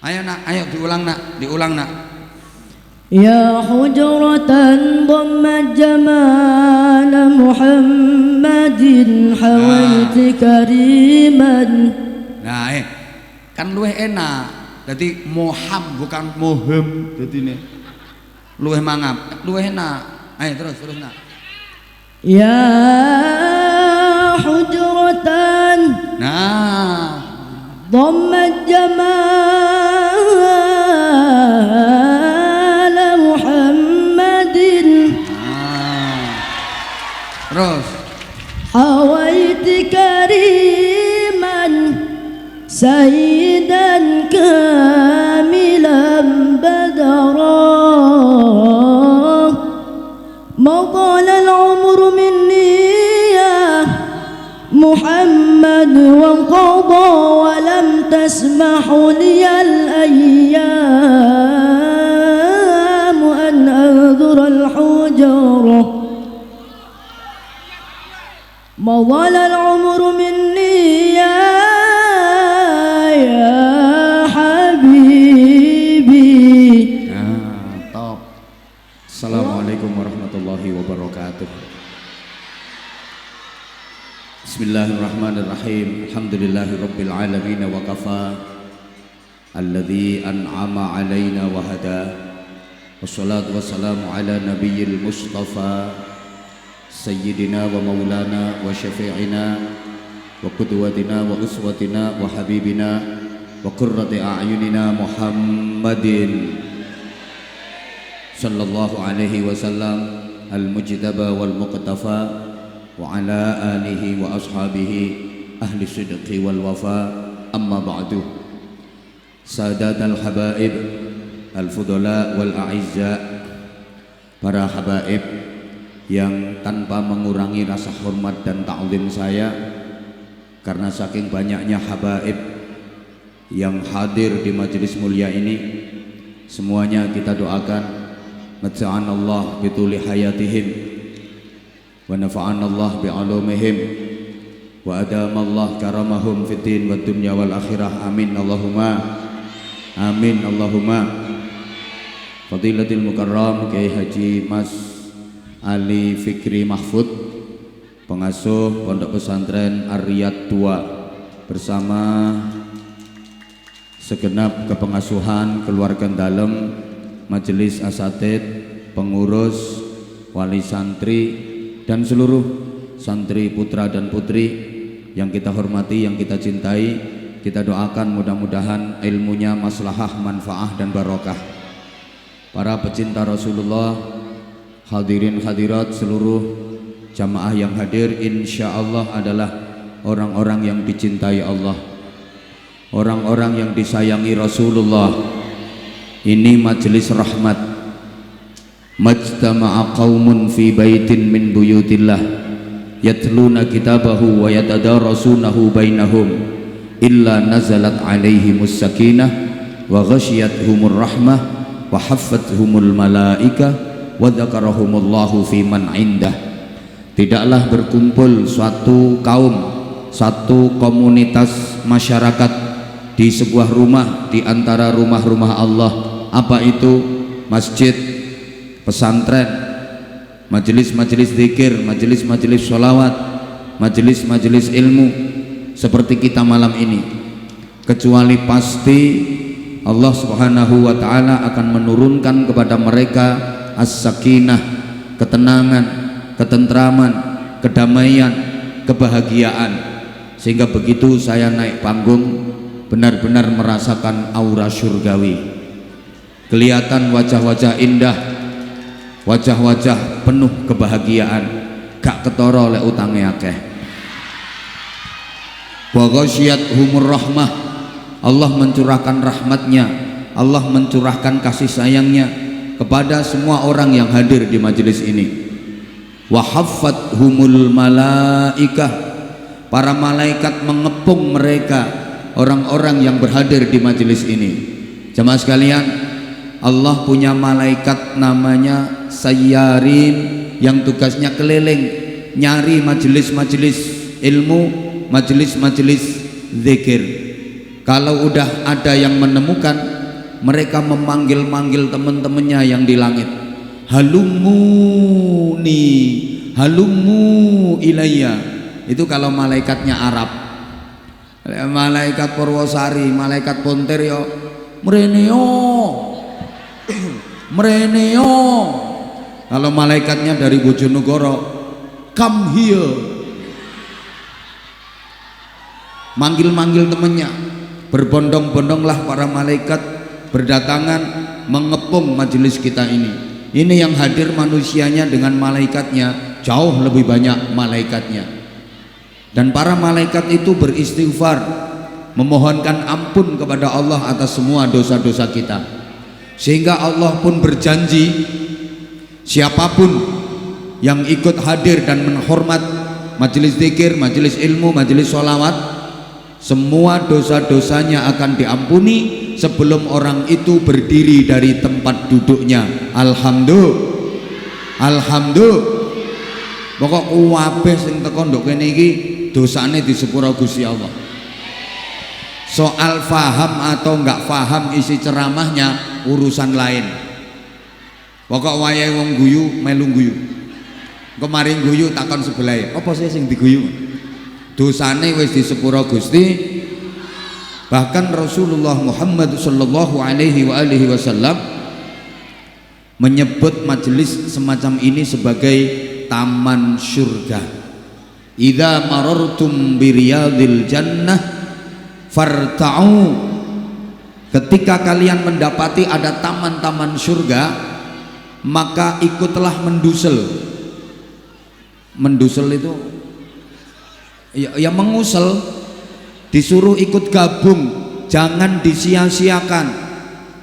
Ayo nak, ayo diulang nak. Ya hujratan dhammat jamal Muhammadin hawaiti kariman. Nah, kan luwih enak. Jadi moham bukan moham. Jadi ini luwih mangap, luwih enak. Ayo terus nak. Ya hujratan. Nah, dhammat jamal Muhammadin. Terus. Hawaiti kariman sayyidan kamilan badara. مضى العمر مني يا محمد وانقضى ولم تسمح لي الأيام أن أنظر الحجرة. مضى العمر مني يا حبيبي. Top. Assalamualaikum warahmatullahi wabarakatuh. Bismillahirrahmanirrahim. Alhamdulillahi rabbil alamin wa kafa alladhi an'ama alaina wa hada. Wassalatu wassalamu ala nabiyyil mustafa sayyidina wa maulana wa syafi'ina wa qudwatina wa uswatina wa habibina wa qurrati a'yunina Muhammadin sallallahu alaihi wasallam al-mujtaba wal muqtafa wa ala alihi wa ashabihi ahli sidqi wal wafa. Amma ba'du. Sadatal habaib al-fudala wal a'izza, para habaib yang tanpa mengurangi rasa hormat dan ta'zim saya, karena saking banyaknya habaib yang hadir di majelis mulia ini, semuanya kita doakan mata'anallah bituli hayatihim wa nafa'anallah bi'alumihim wa adamallah karamahum fid din wad dunya wal akhirah. Amin Allahumma amin Allahumma. Fadilatul Mukarram Kiai Haji Mas Ali Fikri Mahfud, pengasuh Pondok Pesantren Ar-Riyad 2, bersama segenap kepengasuhan, keluarga dalem, majelis asatid, pengurus, wali santri, dan seluruh santri putra dan putri yang kita hormati, yang kita cintai. Kita doakan mudah-mudahan ilmunya maslahah, manfaah, dan barokah. Para pecinta Rasulullah, hadirin hadirat, seluruh jamaah yang hadir, insya Allah adalah orang-orang yang dicintai Allah, orang-orang yang disayangi Rasulullah. Ini majelis rahmat. Majtama'a qaumun fi baitin min buyutillah yatluna kitabahu wa yatadarasunahu bainahum illa nazalat alaihimus sakinah wa ghasyiyatuhumur rahmah wa haffathumul malaika wa dzakarahumullahu fi man indah. Tidaklah berkumpul suatu kaum, satu komunitas masyarakat di sebuah rumah di antara rumah-rumah Allah. Apa itu? Masjid, pesantren, majelis-majelis zikir, majelis-majelis sholawat, majelis-majelis ilmu seperti kita malam ini, kecuali pasti Allah subhanahu wa ta'ala akan menurunkan kepada mereka as-sakinah, ketenangan, ketentraman, kedamaian, kebahagiaan, sehingga begitu saya naik panggung benar-benar merasakan aura surgawi. Kelihatan wajah-wajah indah, wajah-wajah penuh kebahagiaan, gak ketara oleh utange akeh. Wa ghasyiyatuhumur rahmah, Allah mencurahkan rahmatnya, Allah mencurahkan kasih sayangnya kepada semua orang yang hadir di majelis ini. Wa haffathumul malaikah, para malaikat mengepung mereka, orang-orang yang berhadir di majelis ini. Jemaah sekalian, Allah punya malaikat namanya sayyarin yang tugasnya keliling nyari majelis-majelis ilmu, majelis-majelis zikir. Kalau udah ada yang menemukan, mereka memanggil-manggil teman-temannya yang di langit. Halumuni, halumu ilayya. Itu kalau malaikatnya Arab. Malaikat Purwosari, malaikat Pontir yo mreneo. Mreneo. Kalau malaikatnya dari Bojonegoro, come here. Manggil-manggil temannya. Berbondong-bondonglah para malaikat berdatangan mengepung majelis kita ini. Ini yang hadir manusianya dengan malaikatnya, jauh lebih banyak malaikatnya. Dan para malaikat itu beristighfar, memohonkan ampun kepada Allah atas semua dosa-dosa kita. Sehingga Allah pun berjanji, siapapun yang ikut hadir dan menghormat majelis zikir, majelis ilmu, majelis sholawat, semua dosa-dosanya akan diampuni sebelum orang itu berdiri dari tempat duduknya. Alhamdulillah. Pokok kabeh sing teko nduk kene iki dosane disepuro Gusti Allah. Soal faham atau enggak faham isi ceramahnya urusan lain. Pokok wayahe wong guyu melu guyu. Kemarin guyu takon sebelahe, apa sih sing diguyu? Dosane wis disepuro Gusti. Bahkan Rasulullah Muhammad sallallahu alaihi wasallam menyebut majelis semacam ini sebagai taman surga. Idza marartum biriyadil jannah farta'u. Ketika kalian mendapati ada taman-taman surga, maka ikutlah mendusel. Mendusel itu ya mengusel, disuruh ikut gabung, jangan disia-siakan.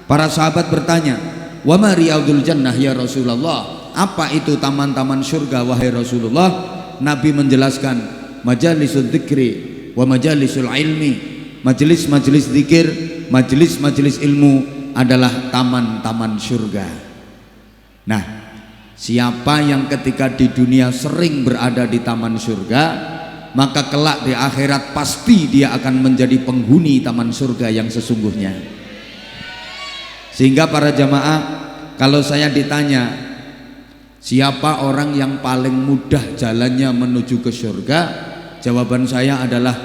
Para sahabat bertanya, wa ma riyadul jannah ya Rasulullah, apa itu taman-taman surga wahai Rasulullah? Nabi menjelaskan, majalisul dzikri wa majalisul ilmi. Majelis-majelis zikir, majelis-majelis ilmu adalah taman-taman surga. Nah, siapa yang ketika di dunia sering berada di taman surga, maka kelak di akhirat pasti dia akan menjadi penghuni taman surga yang sesungguhnya. Sehingga para jamaah, kalau saya ditanya siapa orang yang paling mudah jalannya menuju ke surga, jawaban saya adalah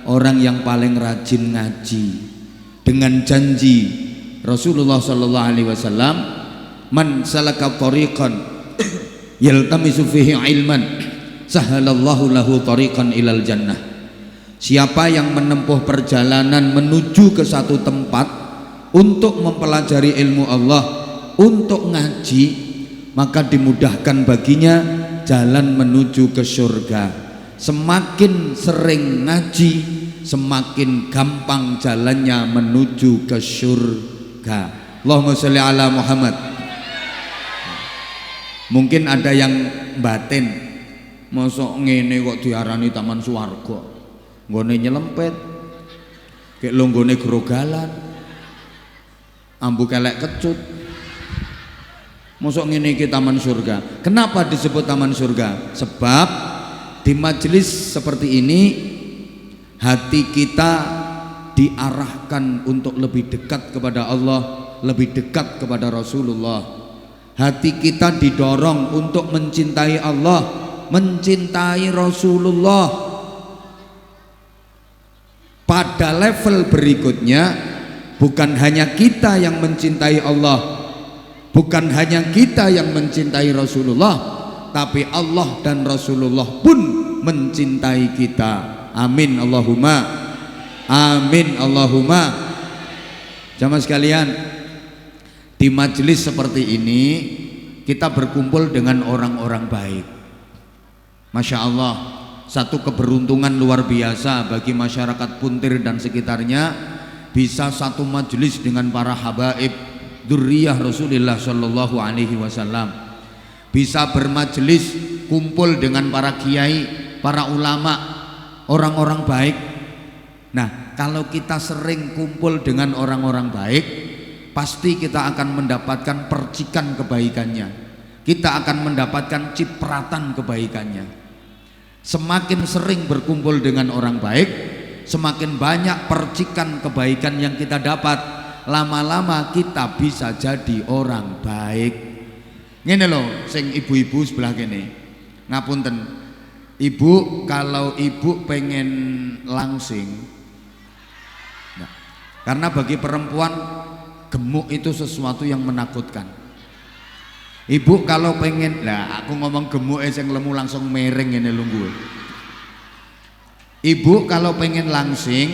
orang yang paling rajin ngaji. Dengan janji Rasulullah sallallahu alaihi wasallam, man salaka tariqan yaltamisu fihi ilman sahalallahu lahu tariqan ilal jannah. Siapa yang menempuh perjalanan menuju ke satu tempat untuk mempelajari ilmu Allah, untuk ngaji, maka dimudahkan baginya jalan menuju ke surga. Semakin sering ngaji, semakin gampang jalannya menuju ke surga. Allahumma sholli ala Muhammad. Mungkin ada yang batin, mosok ngene kok diarani taman swarga, nggone nyelempet kek longgone grogalan, ambu kelek kecut. Mosok ngene iki taman surga. Kenapa disebut taman surga? Sebab di majelis seperti ini hati kita diarahkan untuk lebih dekat kepada Allah, lebih dekat kepada Rasulullah. Hati kita didorong untuk mencintai Allah, mencintai Rasulullah. Pada level berikutnya, bukan hanya kita yang mencintai Allah, bukan hanya kita yang mencintai Rasulullah, tapi Allah dan Rasulullah pun mencintai kita. Amin Allahumma, amin Allahumma. Jamaah sekalian, di majelis seperti ini kita berkumpul dengan orang-orang baik. Masya Allah, satu keberuntungan luar biasa bagi masyarakat Puntir dan sekitarnya, bisa satu majelis dengan para habaib dzurriyyah Rasulullah Shallallahu Alaihi Wasallam. Bisa bermajelis kumpul dengan para kiai, para ulama, orang-orang baik. Nah, kalau kita sering kumpul dengan orang-orang baik, pasti kita akan mendapatkan percikan kebaikannya. Kita akan mendapatkan cipratan kebaikannya. Semakin sering berkumpul dengan orang baik, semakin banyak percikan kebaikan yang kita dapat. lama-lama kita bisa jadi orang baik. Ngene lho sing ibu-ibu sebelah kene. Ngapunten. Ibu, kalau ibu pengen langsing, nah, karena bagi perempuan gemuk itu sesuatu yang menakutkan. Ibu kalau pengen, lah aku ngomong gemuk sing lemu langsung mereng ini lunggu. Ibu kalau pengen langsing,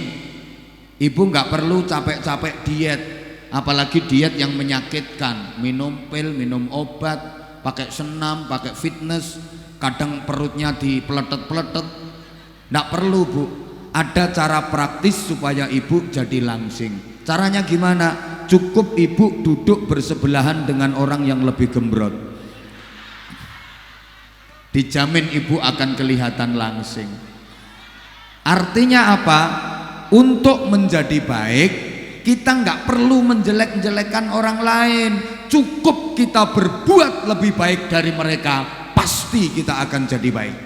ibu nggak perlu capek-capek diet, apalagi diet yang menyakitkan, minum pil, minum obat, pakai senam, pakai fitness, kadang perutnya dipeletet-peletet. Nggak perlu Bu, ada cara praktis supaya ibu jadi langsing. Caranya gimana? Cukup ibu duduk bersebelahan dengan orang yang lebih gembrot, dijamin ibu akan kelihatan langsing. Artinya apa? Untuk menjadi baik kita nggak perlu menjelek-jelekan orang lain, cukup kita berbuat lebih baik dari mereka, pasti kita akan jadi baik.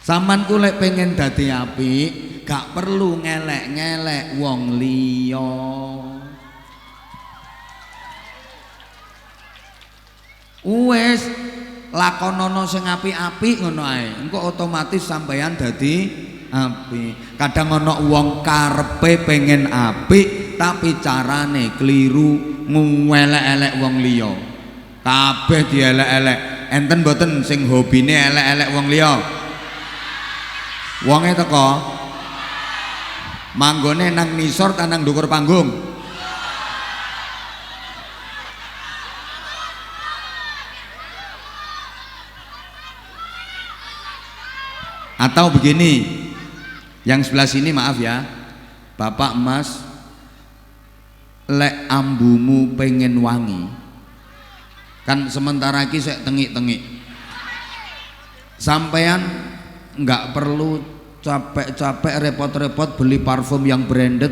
Saman kulek pengen dadi apik, gak perlu ngelek-ngelek wong liya. Wes lakonono sing apik-apik ngono ae. Engko otomatis sampeyan dadi apik. Kadang ana wong karepe pengen apik tapi carane keliru, ngelek-elek wong liya. Kabeh dielek-elek. Enten mboten sing hobine elek-elek wong liya? Wonge teko manggone nang nisor ta nang ndukur panggung? Atau begini, yang sebelah sini maaf ya Bapak Mas, lek ambumu pengen wangi kan sementara iki sik tengik-tengik, sampean nggak perlu capek-capek repot-repot beli parfum yang branded,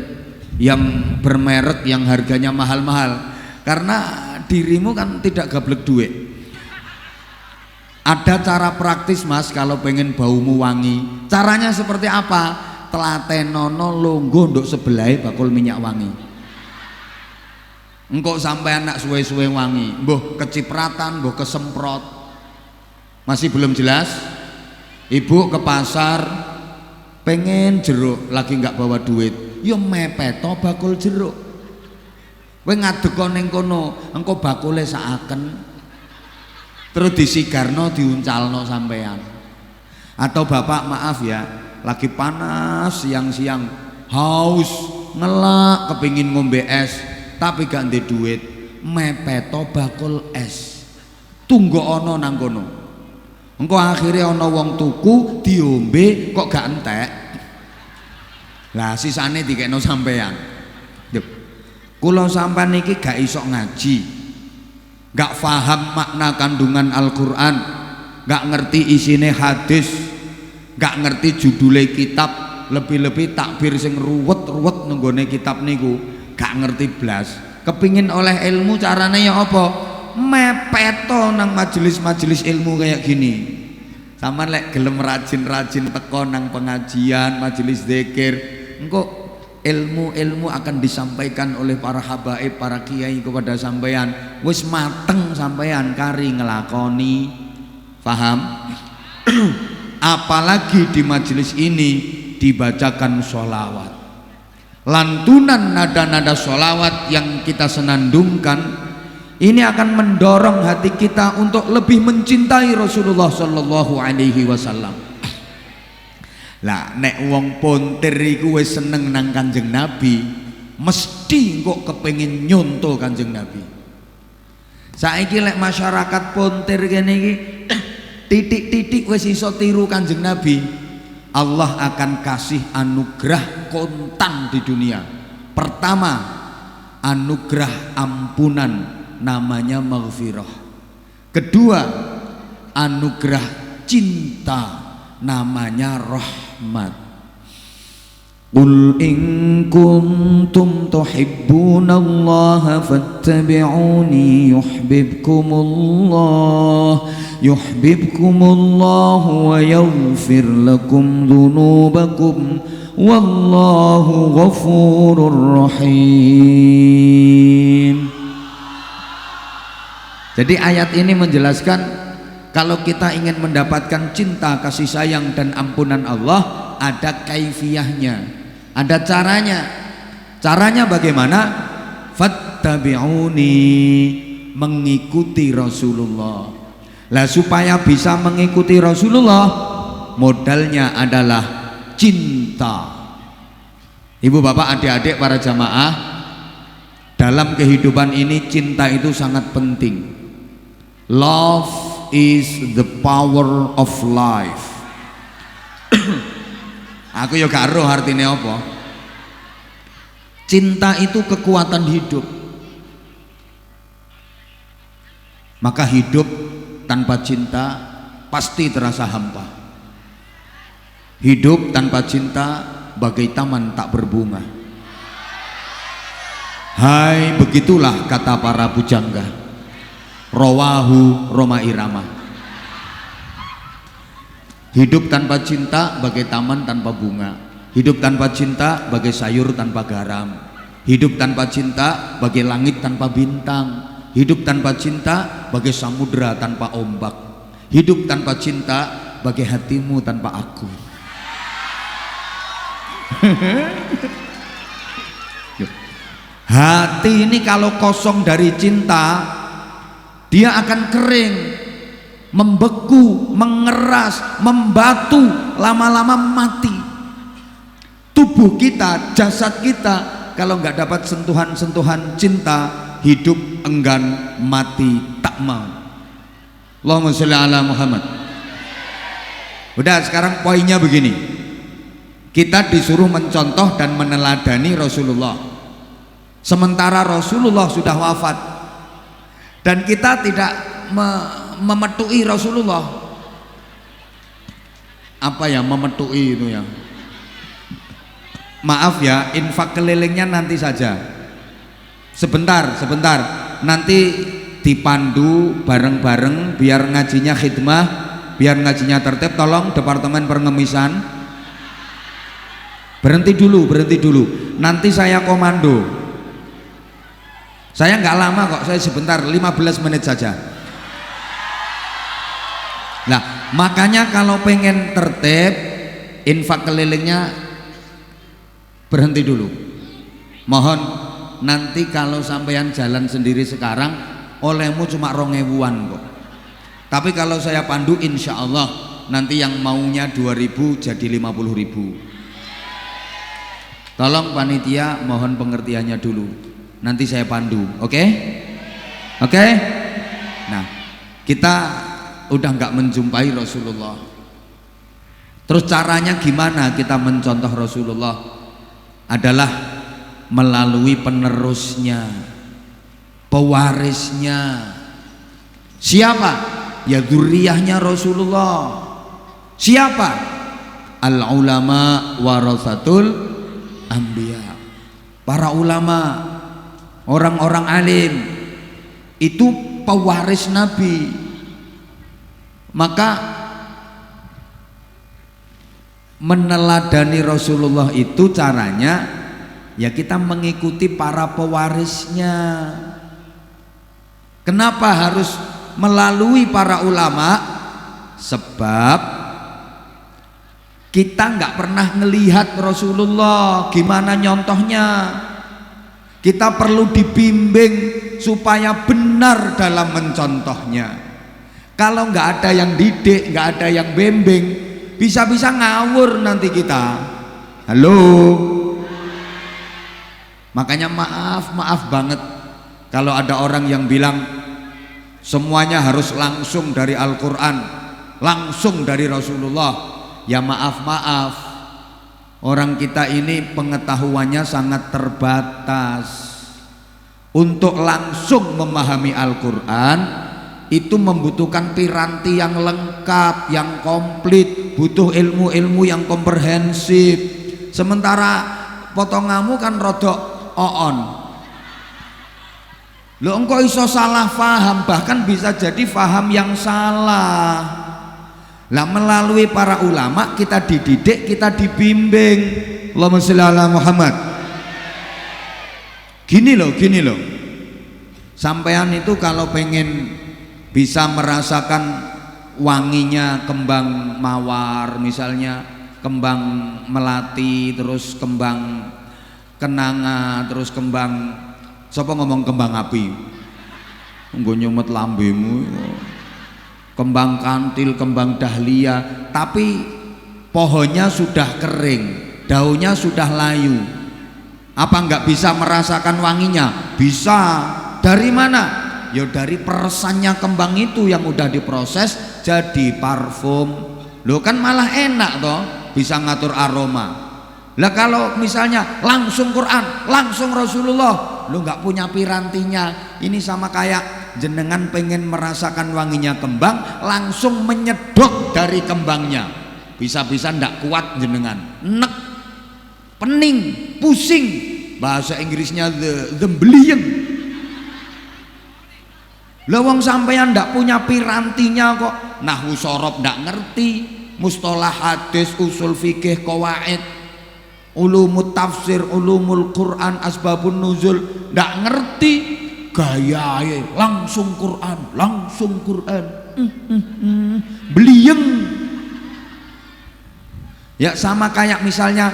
yang bermerek, yang harganya mahal-mahal, karena dirimu kan tidak gablek duit. Ada cara praktis Mas kalau pengen baumu wangi. Caranya seperti apa? Telatenono longgo nduk sebelah bakul minyak wangi. Engkau sampai anak suwe-suwe wangi, mbuh kecipratan, mbuh kesemprot. Masih belum jelas? Ibu ke pasar pengen jeruk, lagi nggak bawa duit, yo mepeto bakul jeruk. Kowe ngadeg ning kono, engko bakule saaken, terus disigarno diuncalno sampean. Atau bapak maaf ya, lagi panas siang-siang, haus, ngelak, kepingin ngombe es, tapi gak ndek duit, mepeto bakul es, tunggu ono nang kono. Engko akhirnya ana wong tuku diombe kok gak entek. Lah sisane dikekno sampean. Kula sampean niki gak iso ngaji, gak paham makna kandungan Al-Qur'an, gak ngerti isine hadis, gak ngerti judule kitab, lebih-lebih takbir sing ruwet-ruwet nenggone kitab niku gak ngerti blas. Kepingin oleh ilmu carane ya apa? Mepeto nang majelis-majelis ilmu kayak gini. Sama lek gelem rajin-rajin teko nang pengajian, majelis zikir, engko ilmu-ilmu akan disampaikan oleh para habaib, para kiai kepada sampean. Wis mateng sampean kari ngelakoni. Paham? Apalagi di majelis ini dibacakan sholawat, lantunan nada-nada sholawat yang kita senandungkan. Ini akan mendorong hati kita untuk lebih mencintai Rasulullah Sallallahu Alaihi Wasallam. Lah nek wong pontir iku wis seneng nang Kanjeng Nabi, mesti kok kepengin nyonto Kanjeng Nabi. Saiki lek masyarakat pontir kene iki titik-titik wis iso tiru Kanjeng Nabi, Allah akan kasih anugerah kontan di dunia. Pertama, anugerah ampunan, namanya maghfirah. Kedua, anugerah cinta, namanya rahmat. Qul in kuntum tuhibbunallaha fattabi'uni yuhibbukumullah wa yaghfir lakum dhunubakum wallahu ghafurur rahim. Jadi ayat ini menjelaskan kalau kita ingin mendapatkan cinta, kasih sayang dan ampunan Allah, ada kaifiyahnya, ada caranya. Caranya bagaimana? Fattabi'uni, mengikuti Rasulullah. Lah supaya bisa mengikuti Rasulullah, modalnya adalah cinta. Ibu bapak adik-adik para jamaah, dalam kehidupan ini cinta itu sangat penting. Love is the power of life. Aku ya gak roh artinya apa. Cinta itu kekuatan hidup. Maka hidup tanpa cinta pasti terasa hampa. Hidup tanpa cinta bagai taman tak berbunga. Hai, begitulah kata para pujangga. Rawahu Roma Irama. Hidup tanpa cinta bagai taman tanpa bunga. Hidup tanpa cinta bagai sayur tanpa garam. Hidup tanpa cinta bagai langit tanpa bintang. Hidup tanpa cinta bagai samudra tanpa ombak. Hidup tanpa cinta bagai hatimu tanpa aku. Hati ini kalau kosong dari cinta, dia akan kering, membeku, mengeras, membatu, lama-lama mati. Tubuh kita, jasad kita, kalau nggak dapat sentuhan-sentuhan cinta, hidup enggan, mati, tak mau. Allahumma sholli ala Muhammad. Udah, sekarang poinnya begini. Kita disuruh mencontoh dan meneladani Rasulullah. Sementara Rasulullah sudah wafat, dan kita tidak memetui Rasulullah. Apa ya memetui itu ya? Maaf ya, infak kelilingnya nanti saja. Sebentar. Nanti dipandu bareng-bareng biar ngajinya khidmah, biar ngajinya tertib. Tolong Departemen Pengemisan berhenti dulu. Nanti saya komando. Saya nggak lama kok, saya sebentar, 15 menit saja. Nah, makanya kalau pengen tertib, infak kelilingnya berhenti dulu. Mohon nanti kalau sampean jalan sendiri sekarang, olehmu cuma 2.000-an kok. Tapi kalau saya pandu, insya Allah nanti yang maunya 2.000 jadi 50.000. Tolong panitia, mohon pengertiannya dulu. Nanti saya pandu, oke? Nah, kita udah nggak menjumpai Rasulullah. Terus caranya gimana kita mencontoh Rasulullah? Adalah melalui penerusnya, pewarisnya. Siapa? Ya dzurriyyahnya Rasulullah. Siapa? Al ulama warasatul anbiya. Para ulama, orang-orang alim itu pewaris Nabi. Maka meneladani Rasulullah itu caranya ya kita mengikuti para pewarisnya. Kenapa harus melalui para ulama? Sebab kita nggak pernah ngelihat Rasulullah gimana nyontohnya. Kita perlu dibimbing supaya benar dalam mencontohnya. Kalau nggak ada yang didik, nggak ada yang bimbing, bisa-bisa ngawur nanti kita. Halo. Makanya maaf banget kalau ada orang yang bilang semuanya harus langsung dari Al-Quran, langsung dari Rasulullah. Ya maaf, orang kita ini pengetahuannya sangat terbatas. Untuk langsung memahami Al-Quran itu membutuhkan piranti yang lengkap, yang komplit, butuh ilmu-ilmu yang komprehensif. Sementara potonganmu kan rodok oon. Lo engkau iso salah faham, bahkan bisa jadi faham yang salah. Lah melalui para ulama kita dididik, kita dibimbing. Allahumma sholli ala Muhammad. Gini loh. Sampean itu kalau pengen bisa merasakan wanginya kembang mawar misalnya, kembang melati, terus kembang kenanga, terus kembang, siapa ngomong kembang api? Nggo nyumet lambemu. Kembang kantil, kembang dahlia, tapi pohonnya sudah kering, daunnya sudah layu. Apa enggak bisa merasakan wanginya? Bisa. Dari mana? Ya dari peresannya kembang itu yang udah diproses jadi parfum. Loh kan malah enak toh, bisa ngatur aroma. Lah kalau misalnya langsung Quran, langsung Rasulullah, lo nggak punya pirantinya, ini sama kayak jenengan pengen merasakan wanginya kembang, langsung menyedot dari kembangnya, bisa-bisa ndak kuat jenengan, nek, pening, pusing, bahasa Inggrisnya the bliyeng. Lah wong sampeyan ndak punya pirantinya kok, nahwu sorob ndak ngerti, mustalah hadis, usul fikih, qawaid, ulumut tafsir, ulumul Quran, asbabun nuzul ndak ngerti, gayae langsung Quran, bliyeng. Ya sama kayak misalnya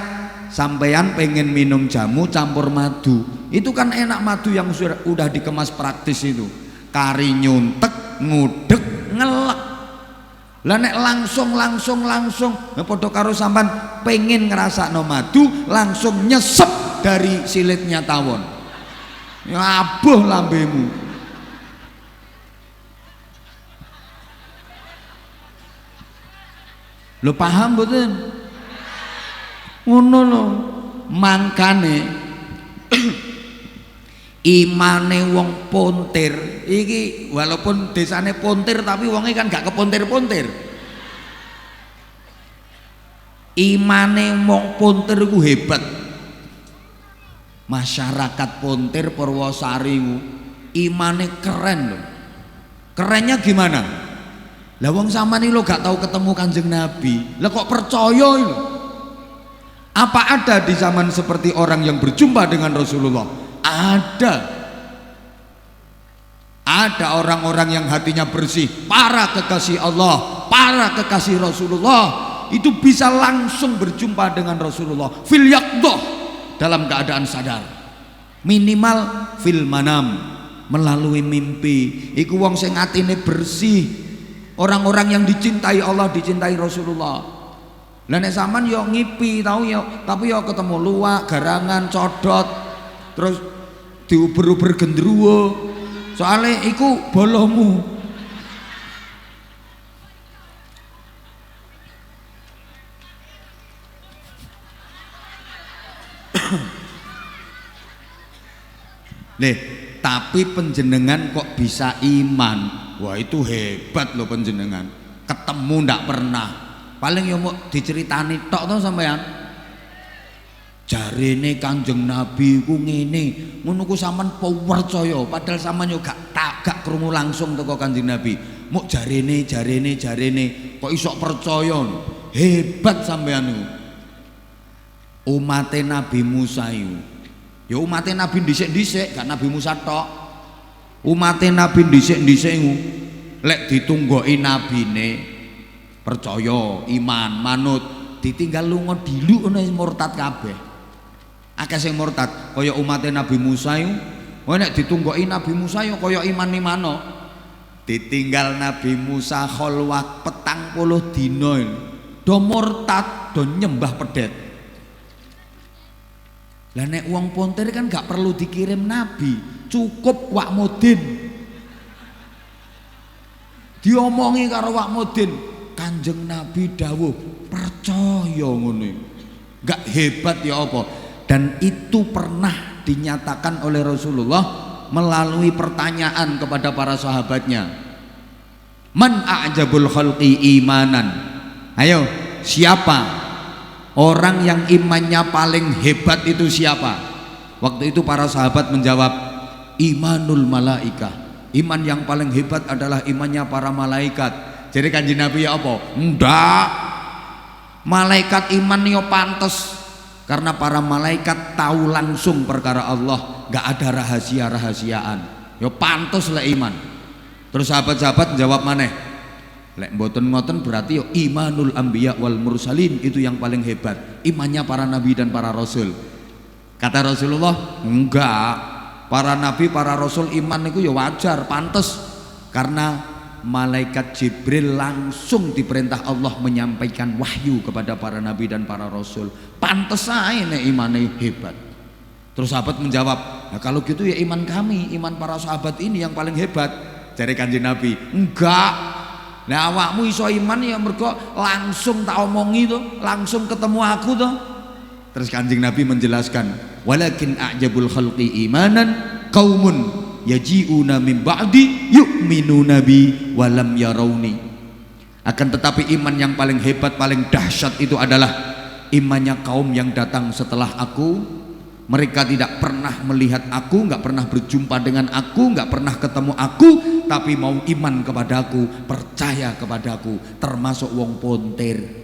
sampeyan pengen minum jamu campur madu, itu kan enak, madu yang udah dikemas praktis itu, kari nyuntek, ngudek, ngelek. Lah nek langsung nah padha karo sampean pengen ngerasakno madu, langsung nyesep dari silitnya tawon, ya abuh lambemu. Lo paham mboten? Ngono lho, mangkane imane wong pontir iki, walaupun desane pontir tapi wonge kan gak kepontir-pontir. Imane wong pontir ku hebat. Masyarakat pontir Purwosari ku imane keren lho. Kerennya gimana? Lah wong sampean iki lho gak tahu ketemu Kanjeng Nabi, lah kok percaya lho? Apa ada di zaman seperti orang yang berjumpa dengan Rasulullah? Ada orang-orang yang hatinya bersih, para kekasih Allah, para kekasih Rasulullah, itu bisa langsung berjumpa dengan Rasulullah fil yaqdah, dalam keadaan sadar, minimal fil manam, melalui mimpi. Iku wong sing atine bersih, orang-orang yang dicintai Allah, dicintai Rasulullah. Lah nek sampean yo ngipi tau yo, tapi yo ketemu luwak, garangan, codot, terus diuber-uber gendruwo, soalnya iku bolomu. Nih, tapi penjenengan kok bisa iman? Wah itu hebat loh penjenengan. Ketemu ndak pernah, paling yo mau diceritani tok to sampean. Jarene Kanjeng Nabi ku ngene, ngono ku sampean percaya, padahal sampean yo gak krungu langsung teko Kanjeng Nabi. Muk jarene kok iso percaya. Hebat sampean niku. Umate Nabi Musa iku. Ya umate Nabi dhisik-dhisik, gak Nabi Musa tok. Umate Nabi dhisik-dhisik iku lek ditunggoki nabine percaya, iman, manut, ditinggal lunga dilu ana murtad kabeh. Akeh sing murtad kaya umat Nabi Musa iku, nek ditunggoki Nabi Musa ya kaya iman-imano. Ditinggal Nabi Musa kholwat 40 dina do murtad, do nyembah pedet. Lah nek wong pontir kan gak perlu dikirim nabi, cukup Wak Mudin. Diomongi karo Wak Mudin, Kanjeng Nabi dawuh, percaya ngono. Gak hebat ya apa? Dan itu pernah dinyatakan oleh Rasulullah melalui pertanyaan kepada para sahabatnya. Man a'jabul khalqi imanan? Ayo, siapa orang yang imannya paling hebat itu siapa? Waktu itu para sahabat menjawab, imanul malaikah. Iman yang paling hebat adalah imannya para malaikat. Jadi kanjeng Nabi ya apa? Ndak. Malaikat iman yo pantes, karena para malaikat tahu langsung perkara Allah, nggak ada rahasia-rahasiaan. Yo pantes lah iman. Terus sahabat-sahabat jawab maneh, lek mboten ngoten berarti yo imanul anbiya wal mursalin, itu yang paling hebat, imannya para nabi dan para rasul. Kata Rasulullah, enggak. Para nabi, para rasul iman itu ya wajar, pantes, karena malaikat Jibril langsung diperintah Allah menyampaikan wahyu kepada para nabi dan para rasul. Pantes aja nek imane hebat. Terus sahabat menjawab, nah kalau gitu ya iman kami, iman para sahabat ini yang paling hebat. Jadi kanjeng Nabi, enggak. Nah awakmu iso iman ya mergo langsung tak omongi tuh, langsung ketemu aku tuh. Terus kanjeng Nabi menjelaskan, walakin a'jabul khalqi imanan qaumun yaji'una min ba'di yu'minuna bi walam yarawni. Akan tetapi iman yang paling hebat, paling dahsyat itu adalah imannya kaum yang datang setelah aku. Mereka tidak pernah melihat aku, nggak pernah berjumpa dengan aku, nggak pernah ketemu aku, tapi mau iman kepadaku, percaya kepadaku, termasuk wong pontir.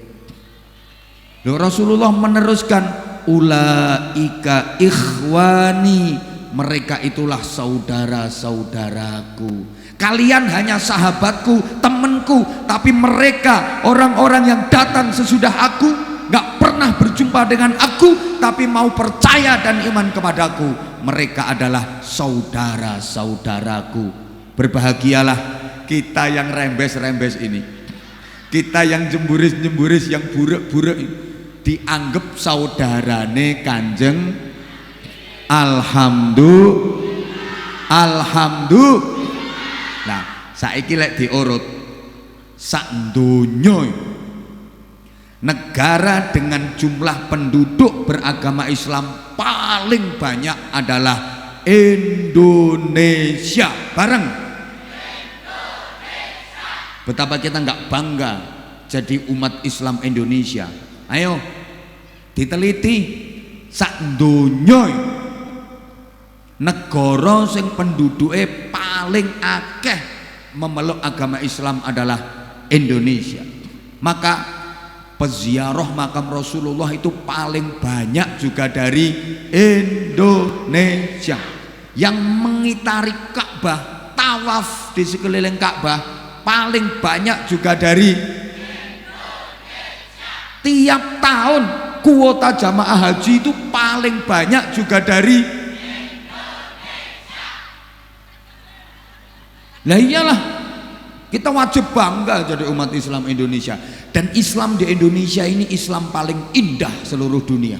Rasulullah meneruskan, ulaika ikhwani, mereka itulah saudara-saudaraku. Kalian hanya sahabatku, temanku, tapi mereka orang-orang yang datang sesudah aku, gak pernah berjumpa dengan aku, tapi mau percaya dan iman kepadaku. Mereka adalah saudara-saudaraku. Berbahagialah kita yang rembes-rembes ini, kita yang jemburis-jemburis, yang buruk-buruk ini, dianggap saudarane Kanjeng. Alhamdulillah. Nah, saiki lek diurut sak donya negara dengan jumlah penduduk beragama Islam paling banyak adalah Indonesia. Bareng Indonesia. Betapa kita nggak bangga jadi umat Islam Indonesia. Ayo diteliti sak donya negara sing penduduke paling akeh memeluk agama Islam adalah Indonesia. Maka peziarah makam Rasulullah itu paling banyak juga dari Indonesia. Yang mengitari Ka'bah, tawaf di sekeliling Ka'bah paling banyak juga dari Indonesia. Tiap tahun kuota jamaah haji itu paling banyak juga dari Indonesia. Lah iyalah, kita wajib bangga jadi umat Islam Indonesia. Dan Islam di Indonesia ini Islam paling indah seluruh dunia.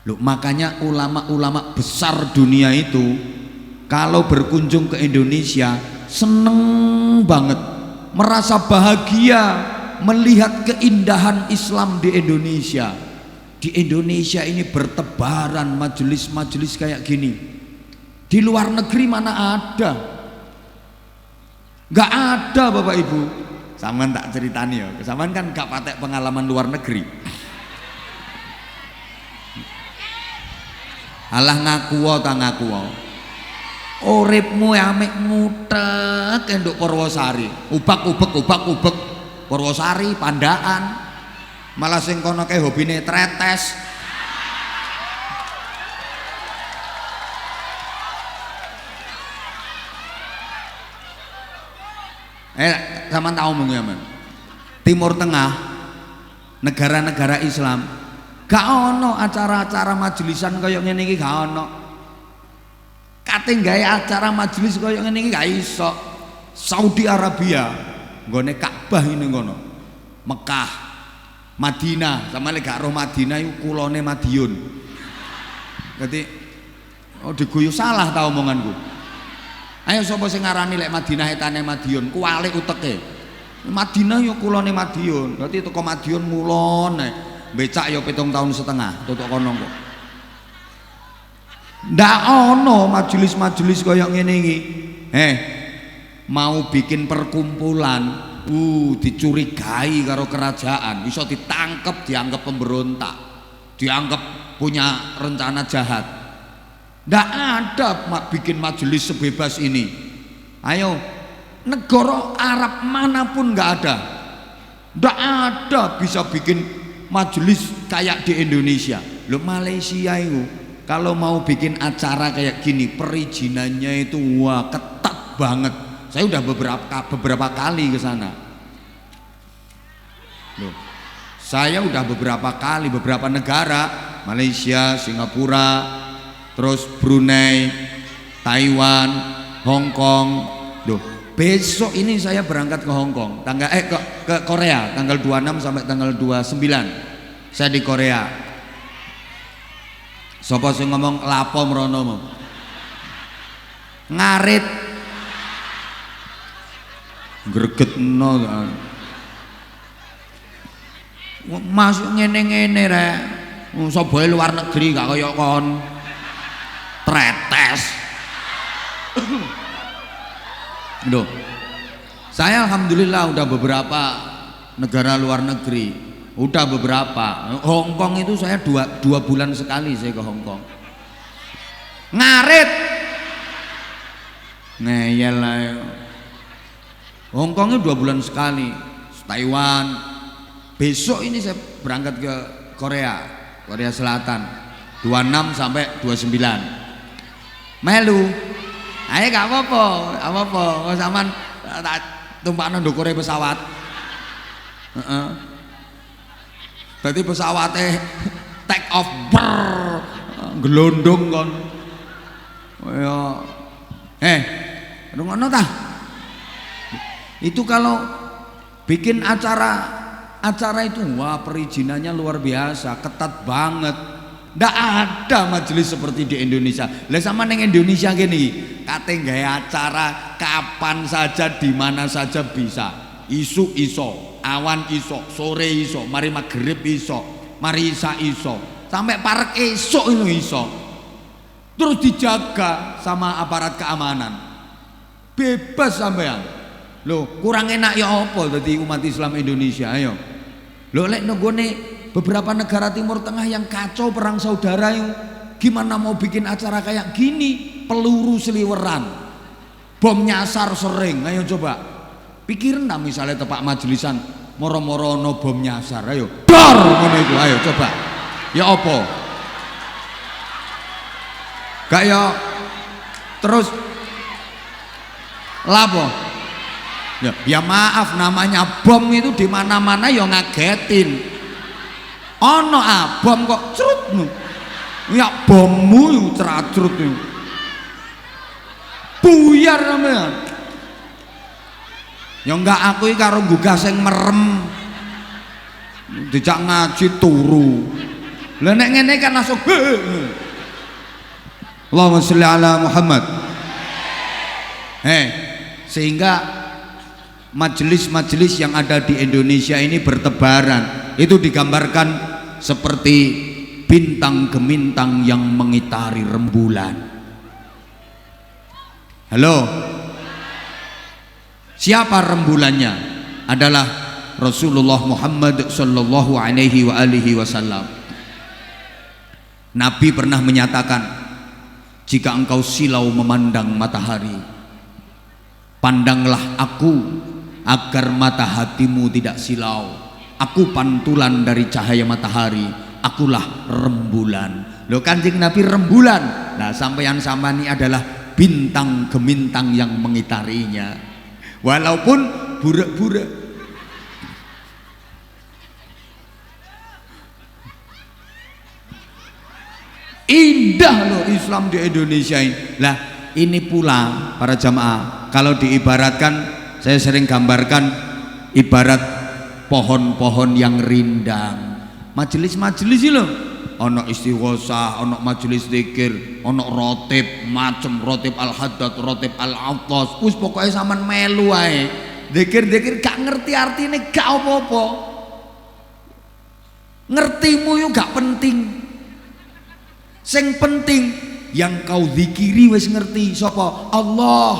Loh, makanya ulama-ulama besar dunia itu kalau berkunjung ke Indonesia seneng banget, merasa bahagia melihat keindahan Islam di Indonesia. Di Indonesia ini bertebaran majelis-majelis kayak gini. Di luar negeri mana ada? Gak ada Bapak Ibu. Sampean tak ceritani ya, sampean kan gak patek pengalaman luar negeri. Alah ngaku ta ngaku. Uripmu amek ngutek enduk Purwosari. Ubak-ubek Purwosari, Pandaan. Malah sing kono ke hobine tretes. Sama tahu mungkin Timur Tengah, negara-negara Islam, gak ono acara-acara majelisan kaya ngene iki, gak ono. Kate gawe acara majelis kaya ngene iki gak iso. Saudi Arabia, nggone Ka'bah ini ngono. Mekah, Madinah, sama lek gak roh Madinah iku kulone Madiun. Dadi diguyu salah ta omonganku. Ayo sapa sing ngarani lek Madinah etane Madiun, kuwalik uteke. Madinah yo kulone Madiun. Berarti teko Madiun mulon becak yo 7,5 tahun tutuk kono kok. Ndak ono majelis-majelis kaya ngene iki. Mau bikin perkumpulan dicurigai karo kerajaan, bisa ditangkap, dianggap pemberontak, dianggap punya rencana jahat. Ndak ada bikin majelis sebebas ini. Ayo, negara Arab manapun nggak ada. Ndak ada bisa bikin majelis kayak di Indonesia. Loh, Malaysia itu kalau mau bikin acara kayak gini perizinannya itu wah ketat banget. Saya udah beberapa kali ke sana. Loh, saya udah beberapa kali, beberapa negara, Malaysia, Singapura, terus Brunei, Taiwan, Hong Kong. Loh, besok ini saya berangkat ke Hong Kong, ke Korea, tanggal 26 sampai tanggal 29. Saya di Korea. Sopo sing ngomong lapo mrono ngarit gregetno masuk ngene-ngene rek. Soboe luar negeri gak kaya kon tretes. Loh, saya alhamdulillah udah beberapa negara luar negeri, udah beberapa. Hong Kong itu saya dua bulan sekali saya ke Hong Kong. Ngarit ngeyel lah. Hong Kong itu 2 bulan sekali. Taiwan. Besok ini saya berangkat ke Korea Selatan 26 sampai 29. Melu. Ayo gak apa-apa. Sampean tak tumpakno ndukure pesawat. Berarti pesawatnya take off gelondong kon. Rungono tah? Itu kalau bikin acara itu wah perizinannya luar biasa, ketat banget. Ndak ada majelis seperti di Indonesia. Lah sama neng Indonesia gini, kate gawe acara kapan saja di mana saja bisa. Isu iso, awan iso, sore iso, mari maghrib iso, mari isya iso, sampai parek esok itu iso. Terus dijaga sama aparat keamanan. Bebas sampean. Loh, kurang enak ya apa dadi umat Islam Indonesia ayo. Loh, lek nenggone beberapa negara Timur Tengah yang kacau perang saudara yuk, gimana mau bikin acara kayak gini? Peluru seliweran, bom nyasar sering. Ayo coba pikirin lah misalnya tepak majelisan moro-moro no bom nyasar, ayo dor ngono iku, ayo coba ya apa gak ya. Terus lapo ya maaf, namanya bom itu di mana-mana ya ngagetin. Ono bom kok crut ya bommu itu ceracrut itu buyar sampean. Ya enggak, aku iki karo gugah sing merem dijak ngaji turu. Lah nek ngene kan langsung Allahumma sholli ala Muhammad. Sehingga majelis-majelis yang ada di Indonesia ini bertebaran. Itu digambarkan seperti bintang gemintang yang mengitari rembulan. Halo, siapa rembulannya? Adalah Rasulullah Muhammad sallallahu alaihi wasallam. Nabi pernah menyatakan, jika engkau silau memandang matahari, pandanglah aku agar mata hatimu tidak silau. Aku pantulan dari cahaya matahari, akulah rembulan. Loh, Kanjeng Nabi rembulan. Nah, sampeyan samani adalah bintang gemintang yang mengitarinya. Walaupun burak-burak. Indah loh Islam di Indonesia ini. Lah, ini pula para jamaah, kalau diibaratkan, saya sering gambarkan ibarat pohon-pohon yang rindang. Majelis-majelis itu loh, ono istighosah, ono majelis zikir, ono rotib macem, rotib al-haddad, rotib al-attas. Wis pokoknya sampean melu ae. Zikir-zikir gak ngerti artine gak apa-apa. Ngertimu yo gak penting. Sing penting yang kau zikiri wis ngerti sapa? Allah.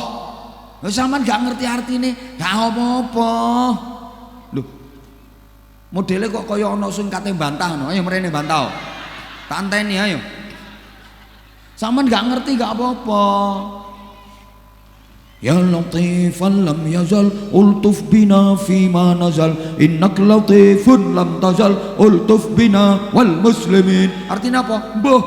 Sampean gak ngerti artine, gak apa-apa. Lho. Modele kok kaya ana sing kate bantah no. Ayo mrene bantah. Tak anteni ayo. Sampean gak ngerti gak apa-apa. Ya latifan lam yazal ultuf bina fima nazal innak latifun lam tazal ultuf bina wal muslimin. Artinya apa? Mbah.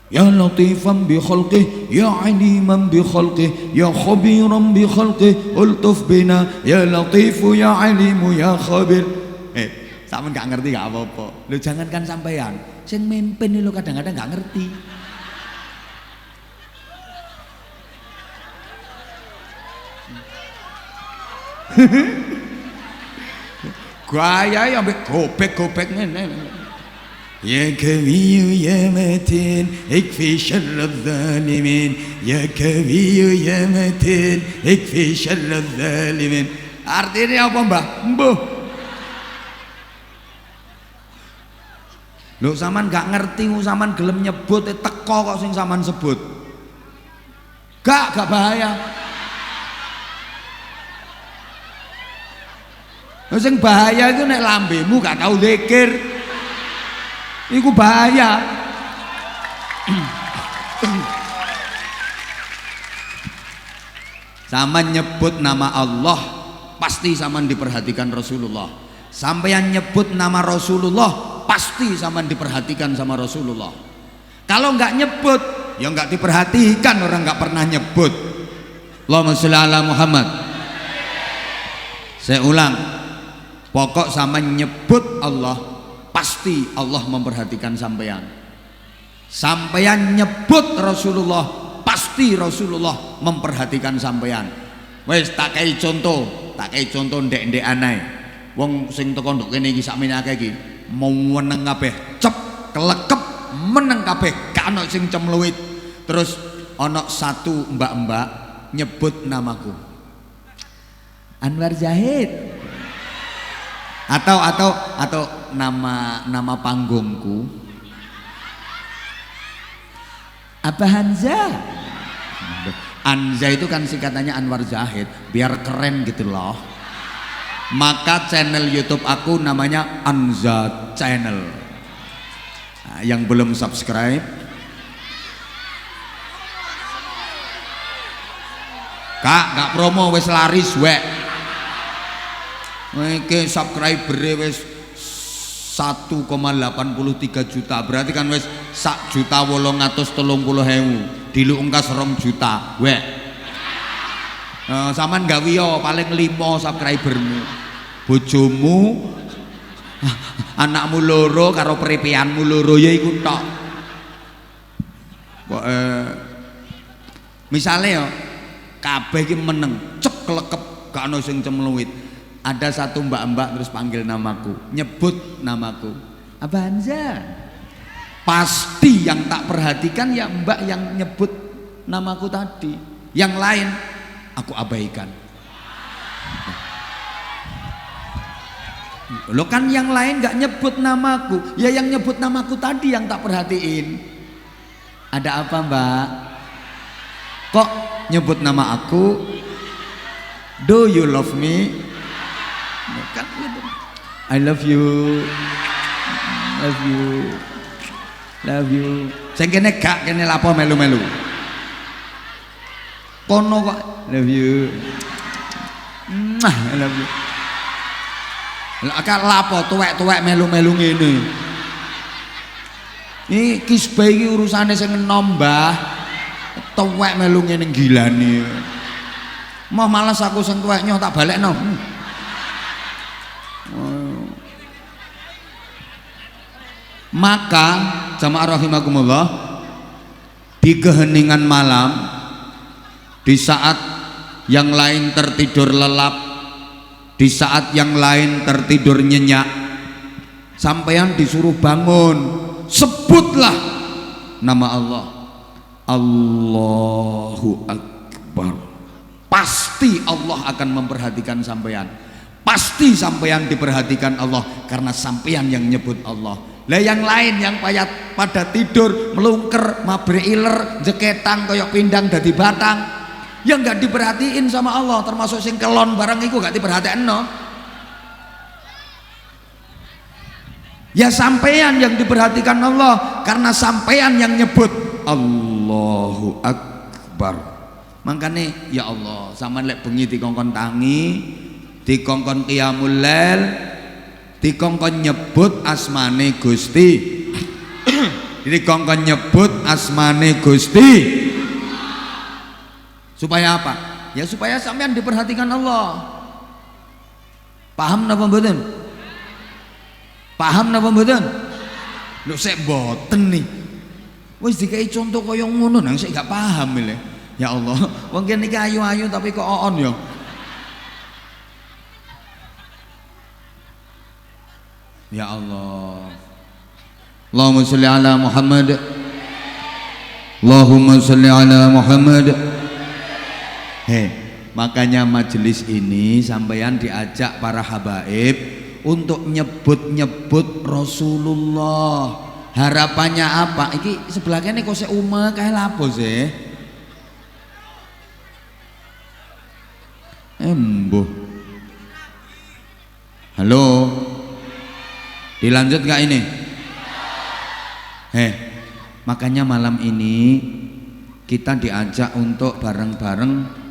Ya latifan bi khalqih ya aliman bi khalqih ya khabiran bi khalqih ultuf bina ya latifu ya alimu ya khabir. Sampeyan gak ngerti gak apa-apa. Lho jangankan sampean, sing mimpin lho kadang-kadang gak ngerti. Gaya ya ambek gobek-gobek ngene. Ya kawiyu ya matin ikfi syarradz zalimin ya kawiyu ya matin ikfi syarradz zalimin. Artinya apa, Mbah? Mbah. Lho sampean gak ngerti, sampean gelem nyebut teko kok sing sampean sebut. Gak bahaya. Sing bahaya itu nek lambemu gak tau zikir. Iku bahaya. Sama nyebut nama Allah pasti sampean diperhatikan Rasulullah. Sampeyan nyebut nama Rasulullah pasti sampean diperhatikan sama Rasulullah. Kalau nggak nyebut ya nggak diperhatikan, orang nggak pernah nyebut. Allahumma sholli ala Muhammad. Saya ulang, pokok sama nyebut Allah pasti Allah memperhatikan sampeyan. Sampeyan nyebut Rasulullah pasti Rasulullah memperhatikan sampeyan. Wes tak kei contoh ndek-ndek aneh. Wong sing teko nduk kene iki sakmene akeh iki mau meneng kabeh, cep kelekep meneng kabeh, gak ana sing cemluwit. Terus ana satu mbak-mbak nyebut namaku. Anwar Zahid. Atau nama panggungku Abah Hanza. Anza itu kan singkatannya Anwar Zahid, biar keren gitu loh. Maka channel YouTube aku namanya Anza Channel. Nah, yang belum subscribe, Kak, gak promo wis laris wek. Iki subscriber wis 1,83 juta, berarti kan wis 1.830.000, diluk ungkas 2 juta wek. Sampean gawe yo paling 5 subscribermu, bojomu, anakmu loro karo peripianmu loro ya iku tok. Kok misale yo kabeh iki meneng cek kelekep gak ono sing cemluwit. Ada satu mbak-mbak terus panggil namaku, nyebut namaku, Abah Hanza. Pasti yang tak perhatikan ya mbak yang nyebut namaku tadi. Yang lain aku abaikan. Lo kan yang lain gak nyebut namaku, ya yang nyebut namaku tadi yang tak perhatiin. Ada apa mbak? Kok nyebut nama aku? Do you love me? Kan I love you, love you. Sing kene gak kene lapo melu-melu. Kono kok love you. I love you. Lah kan lapo tuwek-tuwek melu-melu ngene. Iki kisbah iki urusane sing enom, Mbah. Tuwek melu ngene gilane. Mau malas aku sing tuwek nyoh tak balekno. Maka jamaah rahimakumullah, di keheningan malam, di saat yang lain tertidur lelap, di saat yang lain tertidur nyenyak, sampeyan disuruh bangun, sebutlah nama Allah. Allahu Akbar. Pasti Allah akan memperhatikan sampeyan. Pasti sampeyan diperhatikan Allah karena sampeyan yang nyebut Allah. Lah yang lain yang pada tidur melungker, mabreiler, jeketang koyok pindang dadi batang, yang nggak diperhatiin sama Allah, termasuk sing kelon barang iku gak diperhatiin no. Ya sampean yang diperhatikan Allah, karena sampean yang nyebut Allahu Akbar. Makanya ya Allah, sampean lek bengi dikongkon tangi, dikongkon qiyamul lail, dikongkon nyebut asmane Gusti. Dikongkon nyebut asmane Gusti. Supaya apa? Ya supaya sampean diperhatikan Allah. Paham napa mboten? Paham napa mboten? Lho sik mboten nih. Wis dikai contoh kaya ngono nang sik gak paham lho. Ya Allah, wong kene iki ayu-ayu tapi kok oon ya. Ya Allah. Allahumma sholli ala Muhammad. Allahumma sholli ala Muhammad. Makanya majelis ini sampeyan diajak para habaib untuk nyebut-nyebut Rasulullah. Harapannya apa? Iki sebelah kene kok sik umeh kae lapo sih? Embuh. Halo. Dilanjut gak ini? Makanya malam ini kita diajak untuk bareng-bareng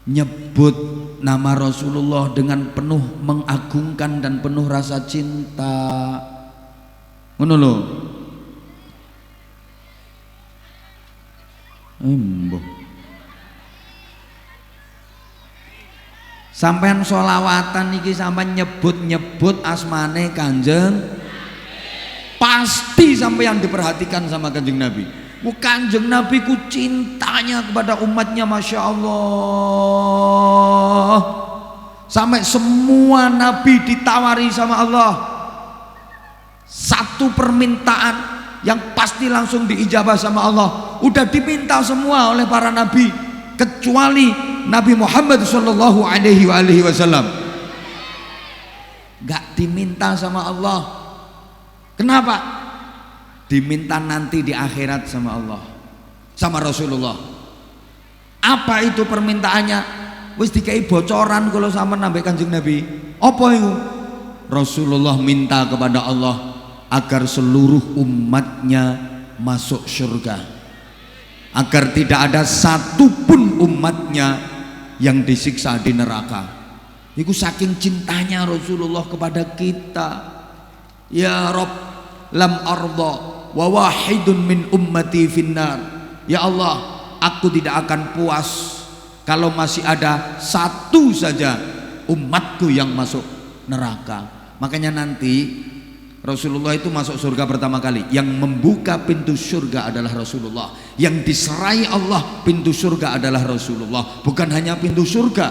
nyebut nama Rasulullah dengan penuh mengagungkan dan penuh rasa cinta. Ngono lho. Embuh. Sampean sholawatan iki sampean nyebut-nyebut asmane Kanjeng, pasti sampean diperhatikan sama Kanjeng Nabi. Kanjeng Nabi ku cintanya kepada umatnya, Masya Allah, sampai semua Nabi ditawari sama Allah satu permintaan yang pasti langsung diijabah sama Allah. Udah diminta semua oleh para Nabi kecuali Nabi Muhammad Sallallahu Alaihi Wasallam gak diminta sama Allah. Kenapa? Diminta nanti di akhirat sama Allah, sama Rasulullah. Apa itu permintaannya? Wis dikai bocoran kalau sama nambah Kanjeng Nabi. Apa itu? Rasulullah minta kepada Allah agar seluruh umatnya masuk surga, agar tidak ada satupun umatnya yang disiksa di neraka. Itu saking cintanya Rasulullah kepada kita. Ya Rabb, lam arda wa wahidun min ummati finnar. Ya Allah, aku tidak akan puas kalau masih ada satu saja umatku yang masuk neraka. Makanya nanti Rasulullah itu masuk surga pertama kali. Yang membuka pintu surga adalah Rasulullah. Yang diserai Allah pintu surga adalah Rasulullah. Bukan hanya pintu surga,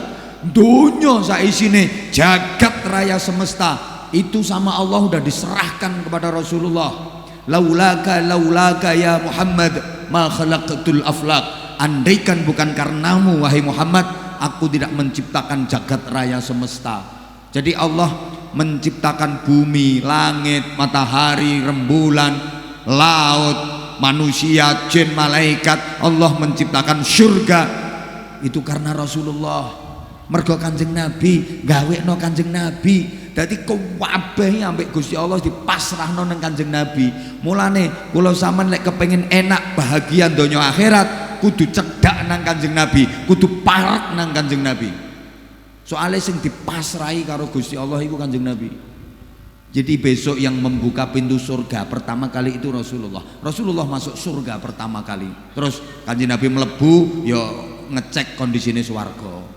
dunia saisine jagat raya semesta itu sama Allah udah diserahkan kepada Rasulullah. Laulaka ya Muhammad ma khalaqatul aflaq. Andaikan bukan karenamu wahai Muhammad, aku tidak menciptakan jagat raya semesta. Jadi Allah menciptakan bumi, langit, matahari, rembulan, laut, manusia, jin, malaikat. Allah menciptakan surga itu karena Rasulullah. Mergo Kanjeng Nabi, gawekno Kanjeng Nabi. Dadi kabeh ambek Gusti Allah dipasrahno nang Kanjeng Nabi. Mulane kula sampean lek kepengin enak bahagia donya akhirat, kudu cedak nang Kanjeng Nabi, kudu parek nang Kanjeng Nabi. Soalnya sing dipasrahi karo Gusti Allah itu Kanjeng Nabi. Jadi besok yang membuka pintu surga pertama kali itu Rasulullah. Rasulullah masuk surga pertama kali. Terus Kanjeng Nabi mlebu ya ngecek kondisine swarga.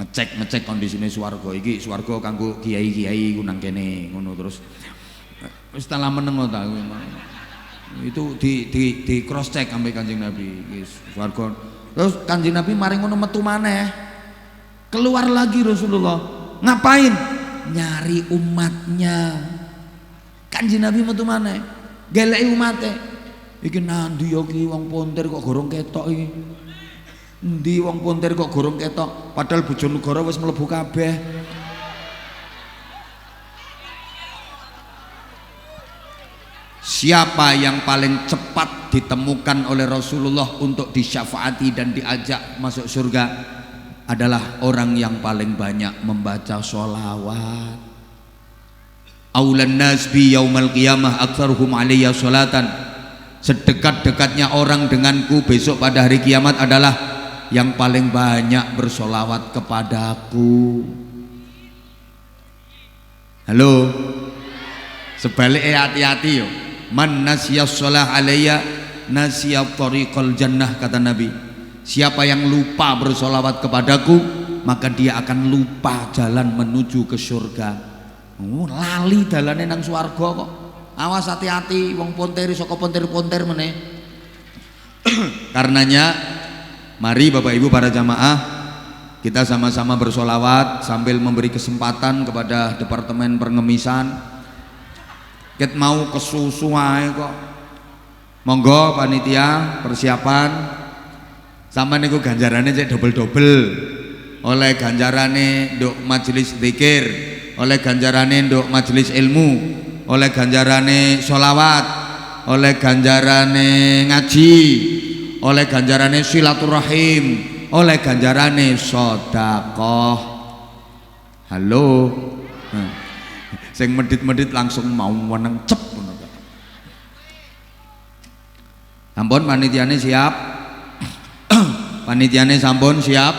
Ngecek kondisine swarga. Iki swarga kanggo kiai-kiai ku nang kene ngono terus. Wis tak meneng ta itu di cross check ambek Kanjeng Nabi iki swarga. Terus Kanjeng Nabi mari ngono metu maneh. Keluar lagi Rasulullah. Ngapain? Nyari umatnya. Kanjeng Nabi metu maneh. Geleki umate. Iki nandi yo ki wong pontir kok gorong ketok iki. Endi wong pontir kok gorong ketok? Padahal Bojonegoro wis mlebu kabeh. Siapa yang paling cepat ditemukan oleh Rasulullah untuk disyafaati dan diajak masuk surga adalah orang yang paling banyak membaca sholawat. Aulan nas bi yaumal qiyamah aktsaruhum alayya sholatan. Sedekat-dekatnya orang denganku besok pada hari kiamat adalah yang paling banyak bersolawat kepadaku. Halo, sebaliknya hati-hati yo. Man nasiyas sholah alayya nasiyat tariqal jannah, kata Nabi. Siapa yang lupa bersolawat kepadaku maka dia akan lupa jalan menuju ke surga. Lali dalane nang swarga kok. Awas hati-hati wong ponteri saka ponter-ponter meneh. Karenanya mari Bapak Ibu para jamaah kita sama-sama bersolawat sambil memberi kesempatan kepada Departemen Pengemisan. Ket mau kesusu ae kok. Monggo panitia persiapan. Sampeyan niku ganjarane cek dobel-dobel. Oleh ganjarane nduk majelis zikir, oleh ganjarane nduk majelis ilmu, oleh ganjarane sholawat, oleh ganjarane ngaji, oleh ganjarane silaturahim, oleh ganjarane sedekah. Halo. Sing medit-medit langsung mau meneng cep ngono. Sampun panitiane siap? Panitiane sampun siap?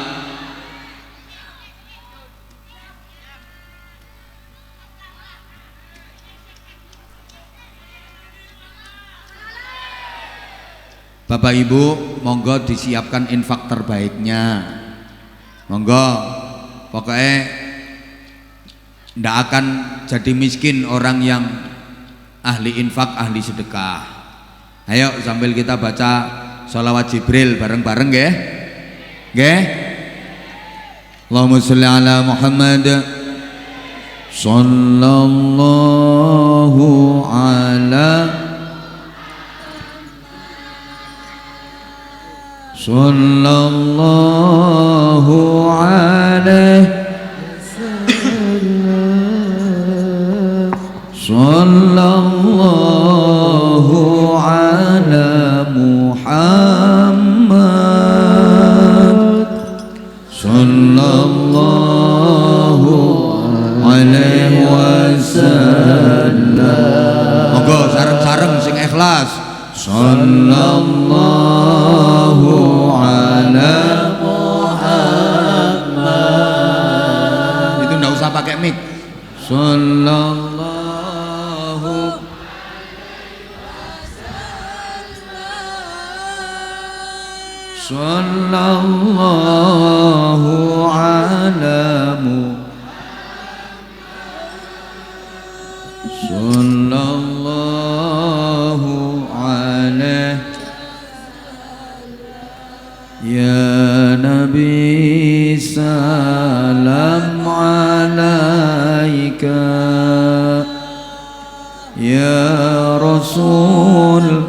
Bapak Ibu, monggo disiapkan infak terbaiknya. Monggo, pokoknya ndak akan jadi miskin orang yang ahli infak, ahli sedekah. Ayo sambil kita baca sholawat Jibril bareng-bareng nggih. Nggih. Allahumma sholli ala Muhammad sallallahu ala sallallahu alaihi sallallahu ala Muhammad sallallahu alaihi wasallam. Monggo sareng-sareng sing ikhlas. Sallallahu ala Muhammad. Itu enggak usah pakai mic. Sallallahu sallallahu ala sallallahu alaihi ya Nabi salam alaika ya Rasul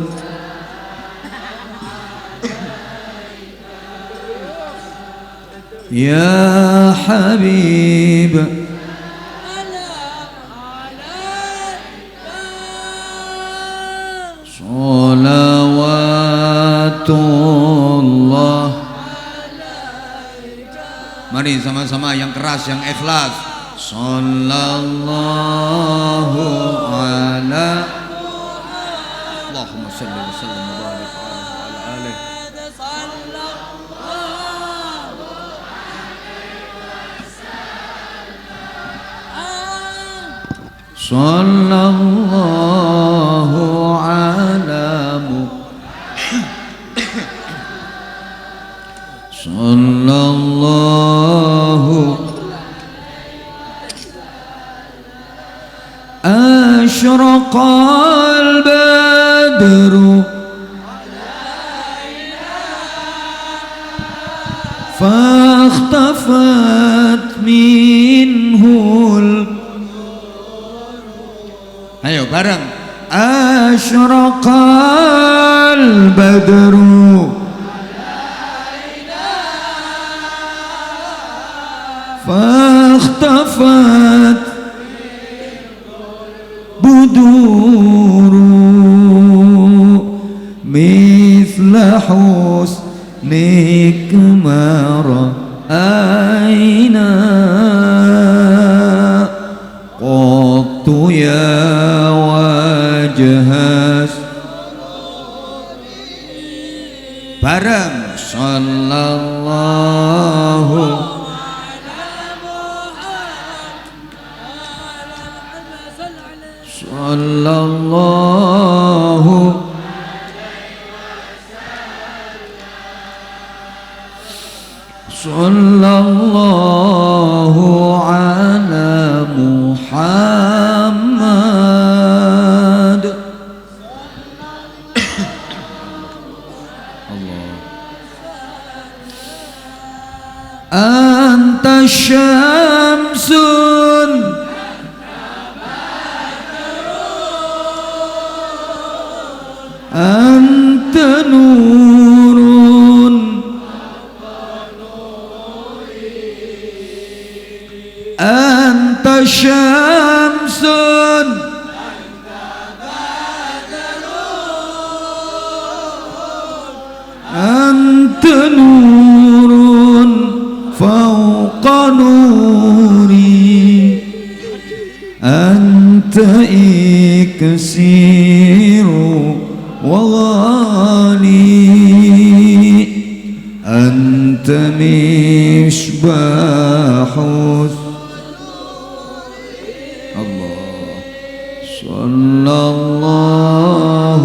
ya Habib salawatullah. Mari sama-sama yang keras, yang ikhlas. Sallallahu ala Allahumma salli wa sallim wa barik ala alihi. Sallallahu ala sallallahu asyraqal badru fakhtafat minhul. Ayo bareng. Asyraqal badru fakhtafat buduru. مثل حسنك ما رأينا قط يا وجه bareng sallallahu sallallahu sallallahu ala Muhammad. Allah. Anta syamsun anta nurun anta syamsun anta nurun fawqa nuri anta iksiru وغالي أنت مصباح الله صلى الله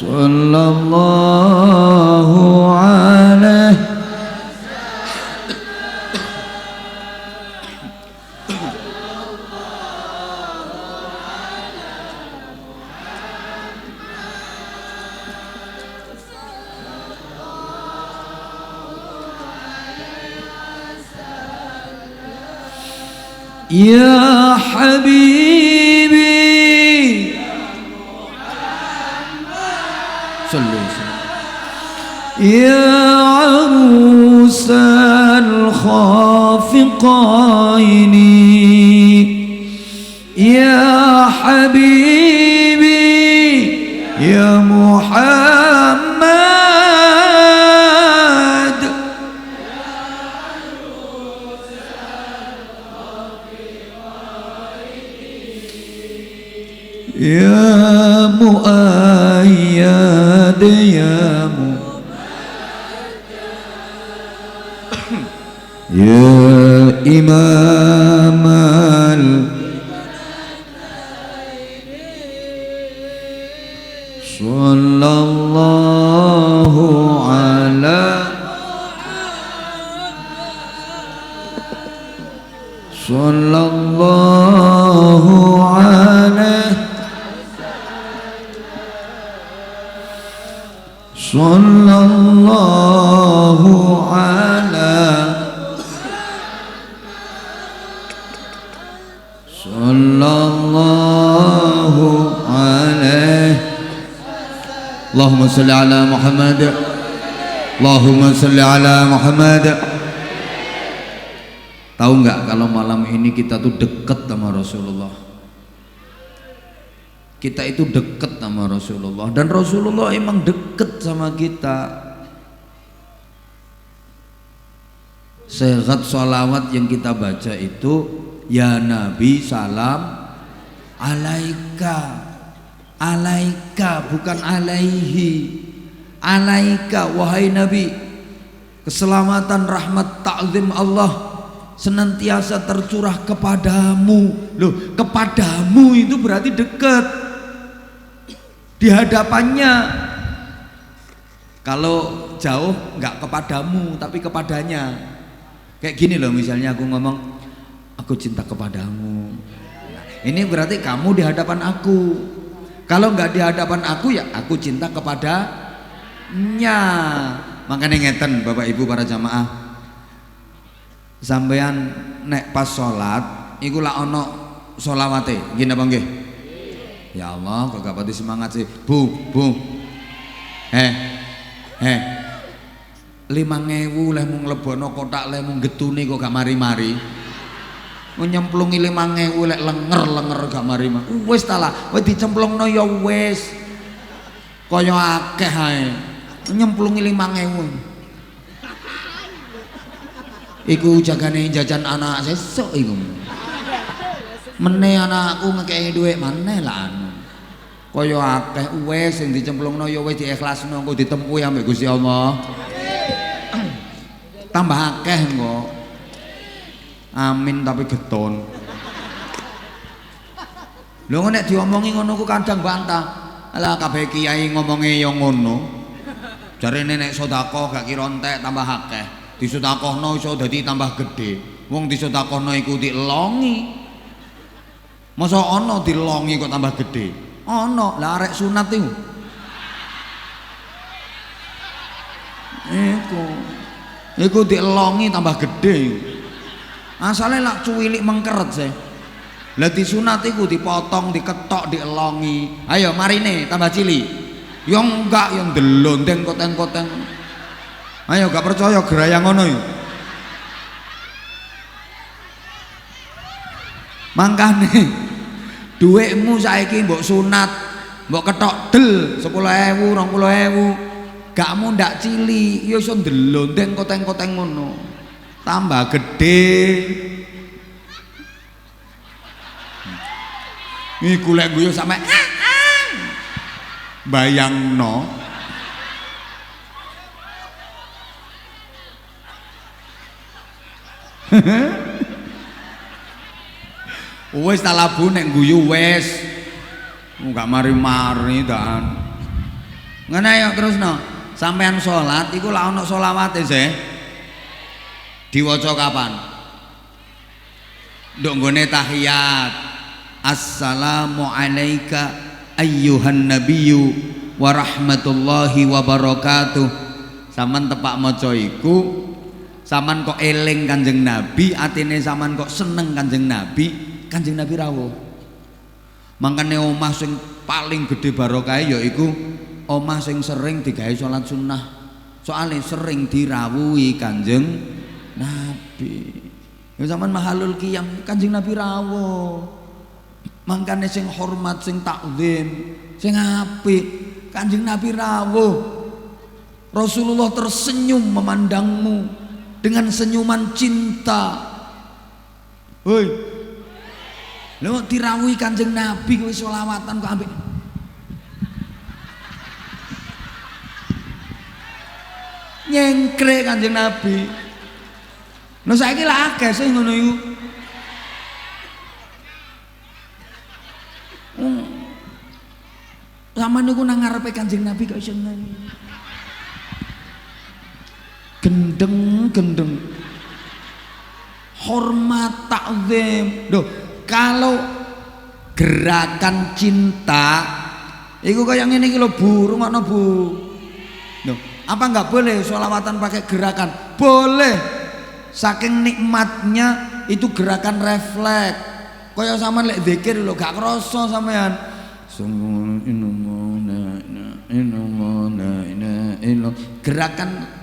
صلى الله عليه يا حبيبي صلوا يا عروس الخافقين يا حبيبي يا محمد يا مؤيد يا يا إمام صلى الله على صلى الله عليه صلى الله على صلى الله عليه اللهم صل على محمد اللهم صل على محمد. Tahu nggak kalau malam ini kita tuh deket sama Rasulullah? Kita itu deket sama Rasulullah dan Rasulullah emang deket sama kita. Sehat sholawat yang kita baca itu ya Nabi salam alaika, alaika bukan alaihi, alaika wahai Nabi, keselamatan rahmat ta'zim Allah senantiasa tercurah kepadamu. Loh, kepadamu itu berarti dekat di hadapannya. Kalau jauh nggak kepadamu tapi kepadanya. Kayak gini loh, misalnya aku ngomong aku cinta kepadamu, ini berarti kamu di hadapan aku. Kalau nggak di hadapan aku ya aku cinta kepadanya. Makanya ngeten Bapak Ibu para jamaah, sampean nek pas sholat iku lak ono sholawate gini apa nggih? Ya Allah kok gak pati semangat sih bu 5.000 leh mung lebokno kotak leh mung getune kok gak mari-mari. nyemplungi 5.000 lek lenger gak mari mah. Wis ta lah, wis dicemplungno ya wis. Kaya akeh ae. Nyemplungi 5.000. Iku jagane jajan anak sesuk iku. Meneh anakku ngekeki dhuwit maneh lah anu. Kaya akeh wis sing dicemplungno ya wis diikhlasno engko ditempuhi ambek Gusti Allah. Tambah akeh engko. Amin tapi geton. Lho nek diomongi ngono ku kadang bantah. Alah kabeh kiai ngomonge ya ngono. Jarene nek sedekah gak kira entek tambah akeh. Disedekahno iso dadi tambah gedhe. Wong disedekahno iku dilongi. Masa ana dilongi kok tambah gedhe? Ana, lah arek sunat iku. Iku dilongi tambah gedhe. Asale lak cuwilik mengkeret sih. Lah disunat iku dipotong, diketok, dielongi. Ayo marine tambah cilik. Ya enggak yang delondeng koten-koten. Ayo gak percaya geraya ngono yo. Mangkane dhuwitmu saiki mbok sunat, mbok ketok del 10.000, 20.000. Gak mundak cilik, ya iso delondeng koten-koten ngono. Tambah gede. Iku lek guyu sampe bayangno. Wis ta labu nek guyu wis. Enggak mari-mari dan. Ngene yo terusno. Sampean salat iku lak ana selawate sih. Diwaca kapan? Nduk nggone tahiyat. Assalamu alayka ayyuhan nabiyyu wa rahmatullahi wa barakatuh. Saman tepak maca iku, saman kok eling Kanjeng Nabi, atine saman kok seneng Kanjeng Nabi, Kanjeng Nabi rawuh. Mangkane omah sing paling gede barokahe yaiku omah sing sering digawe salat sunnah. Soale sering dirawuhi Kanjeng Nabi. Ya zaman mahalul qiyam Kanjeng Nabi rawuh. Mangkane sing hormat, sing takzim, sing apik Kanjeng Nabi rawuh. Rasulullah tersenyum memandangmu dengan senyuman cinta. Hoi. Lho dirawuhi Kanjeng Nabi kowe selawatan kok ambek nyengkre Kanjeng Nabi. Lho saiki lak akeh sing ngono iku. Zaman niku nang ngarepe Kanjeng Nabi kok iso gendeng hormat takzim. Loh, kalau gerakan cinta iku kaya ngene iki lho Bu, rungokno Bu. Loh, apa enggak boleh sholawatan pakai gerakan? Boleh. Saking nikmatnya itu gerakan refleks. Kaya sampean lek zikir lho gak krasa sampean.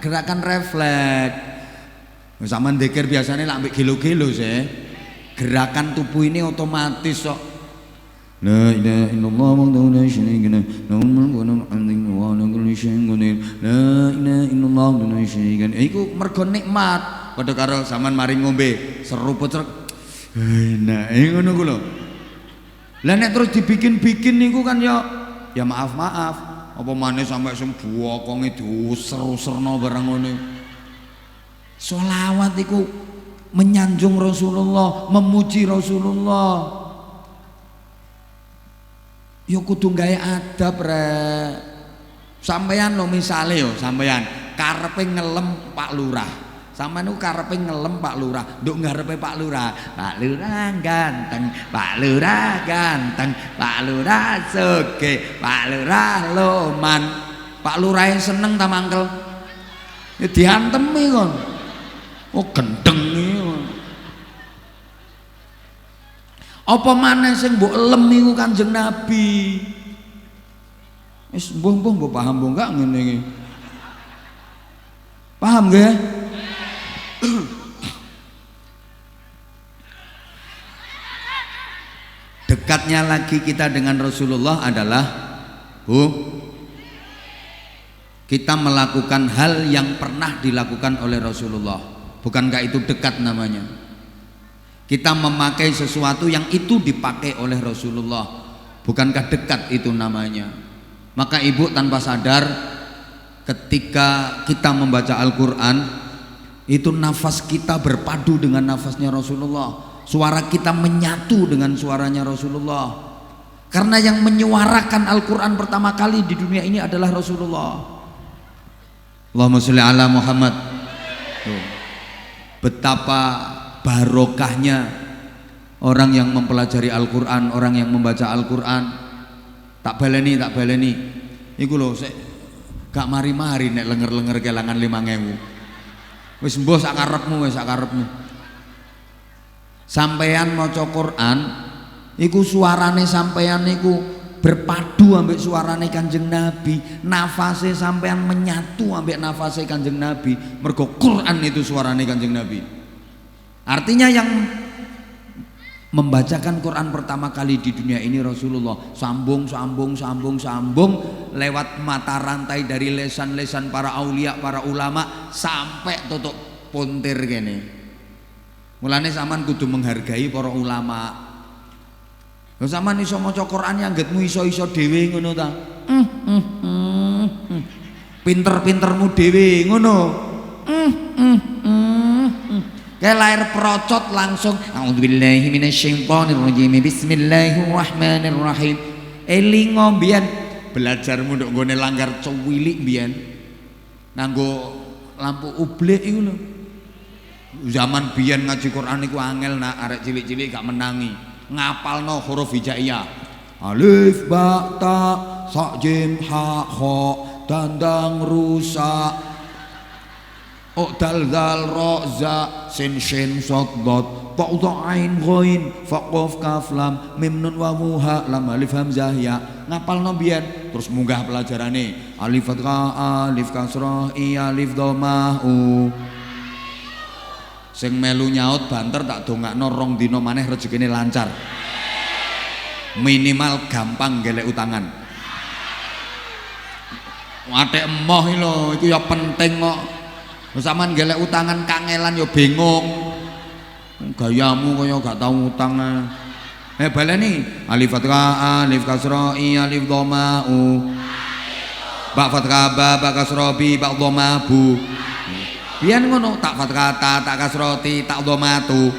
Gerakan refleks. Sampean zikir biasanya lak ambek gelo-gelo sih. Gerakan tubuh ini otomatis kok. La ilaha illallah wahdahu la syarika lahu lahul mulku wa lahul hamdu wa huwa ala kulli syai'in qadir. La ilaha illallah wahdahu la syarika lahu. Iku mergo nikmat. Padha karo sampean mari ngombe seruput seruk. Enak ngono ku lho. Lah nek terus dibikin-bikin niku kan ya maaf-maaf. Apa maneh sampe sing bokonge diuser-userno barang ngono. Sholawat iku menyanjung Rasulullah, memuji Rasulullah. Ya kudu gawe adab rek. Sampeyan lho misale yo sampeyan karepe ngelem Pak Lurah. Sampeyan niku karepe ngelem Pak Lurah, nduk ngarepe Pak Lurah. Pak Lurah ganteng, Pak Lurah ganteng, Pak Lurah sugih, Pak Lurah loman. Pak Lurah seneng ta mangkel. Ya diantemi kon. Oh gendeng iki. Apa maneh sing mbok lem iku Kanjeng Nabi. Wis mbuh paham mbok enggak ngene iki. Paham nggih? Dekatnya lagi kita dengan Rasulullah adalah kita melakukan hal yang pernah dilakukan oleh Rasulullah. Bukankah itu dekat namanya? Kita memakai sesuatu yang itu dipakai oleh Rasulullah. Bukankah dekat itu namanya? Maka ibu tanpa sadar ketika kita membaca Al-Quran, itu nafas kita berpadu dengan nafasnya Rasulullah. Suara kita menyatu dengan suaranya Rasulullah. Karena yang menyuarakan Al-Quran pertama kali di dunia ini adalah Rasulullah. Allahumma sholli ala Muhammad. Betapa barokahnya orang yang mempelajari Al-Quran, orang yang membaca Al-Quran. Tak baleni iku lho sik gak mari-mari nek lenger-lenger kelangan 5.000. Wis mbah sak karepmu, wis sak karepmu. Sampeyan maca Quran iku suarane sampeyan iku berpadu ambek suarane Kanjeng Nabi, nafase sampeyan menyatu ambek nafase Kanjeng Nabi. Mergo Quran itu suarane Kanjeng Nabi. Artinya yang membacakan Quran pertama kali di dunia ini Rasulullah. Sambung lewat mata rantai dari lesan-lesan para aulia, para ulama sampai tutup puntir kene. Mulane sampean kudu menghargai para ulama. Lho sampean iso maca Quran yang anggetmu iso-iso dhewe ngono ta? Pinter-pintermu dhewe ngono. Kayak lahir perocot langsung a'udzubillahi minasyaitonirrajim bismillahirrahmanirrahim. Elingo mbiyen belajarmu nduk nggone langgar cuwilik mbiyen nganggo lampu ublek iku lho. Zaman biyen ngaji Quran iku angel nak arek cilik-cilik gak menangi. Ngapalno huruf hijaiyah. Alif ba ta sa jim ha kha dandang rusa dal dal ro za sin shin sod dot ta ain ghain fa qaf kaf lam mim nun wa ha lam alif hamzah ya. Ngapalno biyen terus munggah pelajarane alif fathah alif kasrah i alif dhammah u. Sing melu nyaut banter tak dongakno 2 dina maneh rezekine lancar. Minimal gampang golek utangan. Atik emoh iki lho, iku ya penting kok. Sampeyan golek utangan kangelan ya bingung. Gayamu kaya gak tau utang. Baleni alif fathah alif kasrah i alif dhammah u. Ba fathah ba kasrah bi ba dhammah bu. Biyen ngono tak fathah ta tak kasroti tak dhammatu.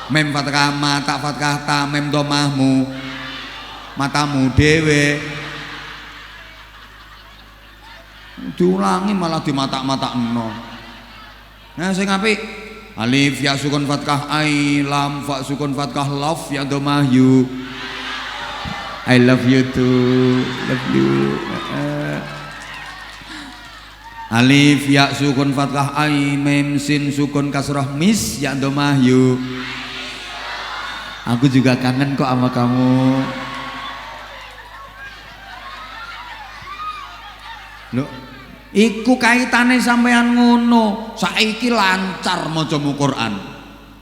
Mem fathah ma tak fathah ta mem dhammahmu. Matamu dhewe. Diulangi malah dimatak-matakno. Nah sing apik alif ya sukun fathah ai lam fa sukun fathah love ya dhammah you. I love you too. Love you. Alif ya sukun fathah ai mem sin sukun kasrah mis ya dhammah yu. Aku juga kangen kok sama kamu. Loh, iku kaitane sampean ngono. Saiki lancar macamu Quran.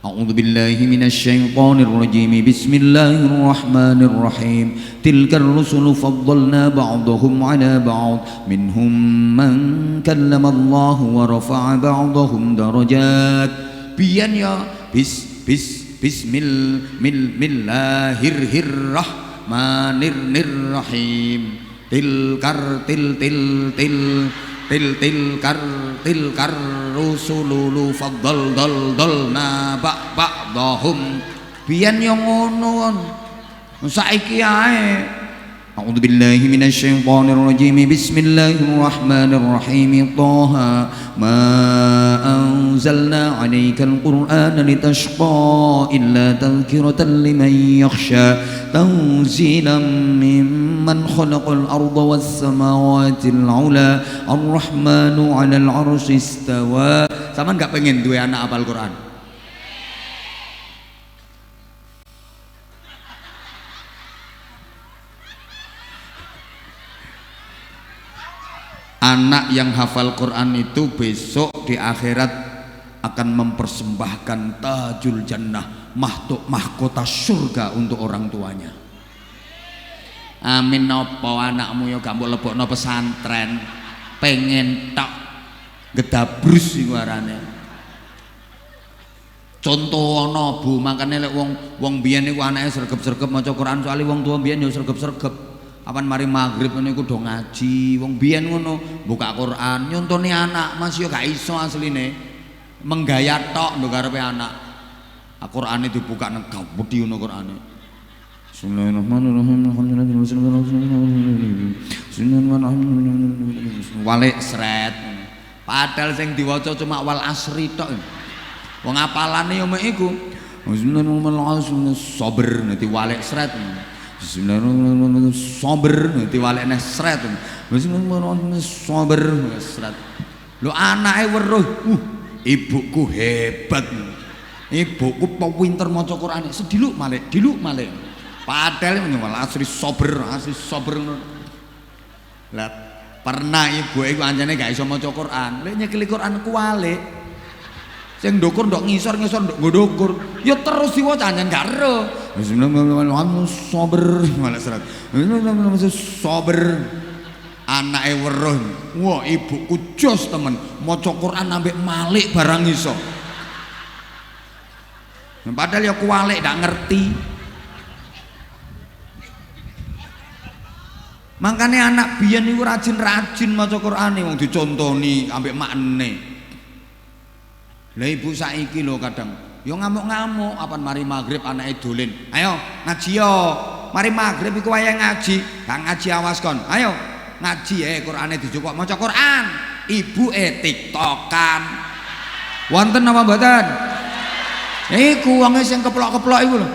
A'udzubillahi minasyaitonirrajim. Bismillahirrahmanirrahim. Tilkar rusulu faddalna ba'dahum 'ala ba'd. Minhum man kallama Allah wa rafa'a ba'dahum darajat. Biyen ya bismillahirrahmanirrahim. Tilkar tilkar rusululu faddalna ba'dahum. Biyen yo ngono saiki ae. A'udzubillahi minasyaitonirrajim. Bismillahirrahmanirrahim. Taha ma anzalna 'alaikal qur'ana litashqa illa tadhkiratan liman yakhsha tanzilan mimman khalaqal arda was samawati al-'ula ar-rahmanu 'alal 'arsy istawa. Sampeyan gak pengen duwe anak hafal Quran? Anak yang hafal Quran itu besok di akhirat akan mempersembahkan tajul jannah, mahkota surga untuk orang tuanya. Amin. Nopo anakmu yo gak mbok lebokno pesantren, pengen tok gedabrus iku arane. Contoh ana Bu, makane lek wong biyen niku anake sregep-sregep maca Quran, soalé wong tua biyen yo sregep-sregep. Apan mari maghrib niku do ngaji. Wong biyen ngono, buka Quran, nyontoni anak, Mas yo gak iso asline. Menggaya tok ndok karepe anak. Qur'ane dibuka nang gawedi ngono Qur'ane. Bismillahirrahmanirrahim. Walik sret. Padahal sing diwaca cuma wal asri tok. Wong apalane yo mek iku. Bismillahirrahmanirrahim. Sabar nanti walik sret. Bismillahirrahmanirrahim. Sabar nanti walik neh sret. Bismillahirrahmanirrahim. Sabar sret. Lho anake weruh. Ibuku hebat. Ibuku pinter maca Qur'an. Sediluk malih, diluk malih. Padahal wal asri sabar, asri sabar. Lah pernah ibu iku anjane gak iso maca Quran. Lek nyekeli Quran kuwalik. Sing ndukur ndok ngisor-ngisor ndok ndukur. Ya terus diwaca anjen gak ero. Bismillahirrahmanirrahim. Sabar, malah serat. Sabar. Anake weruh. Wah, ibuku jos temen. Maca Quran ambek malik barang iso. Padahal ya kuwalik ndak ngerti. Makane anak biyen niku rajin-rajin maca Qur'ane wong dicontoni ambek makne. Lah ibu saiki lho kadang yo ngamuk-ngamuk apan mari maghrib anake dolen. Ayo ngaji yo. Mari maghrib iku wayahe ngaji. Gak ngaji awas kon. Ayo ngaji Qur'ane dijupuk maca Qur'an. Ibuke tiktokan. Wonten apa mboten? Iku wonge sing keplok-keplok iku lho.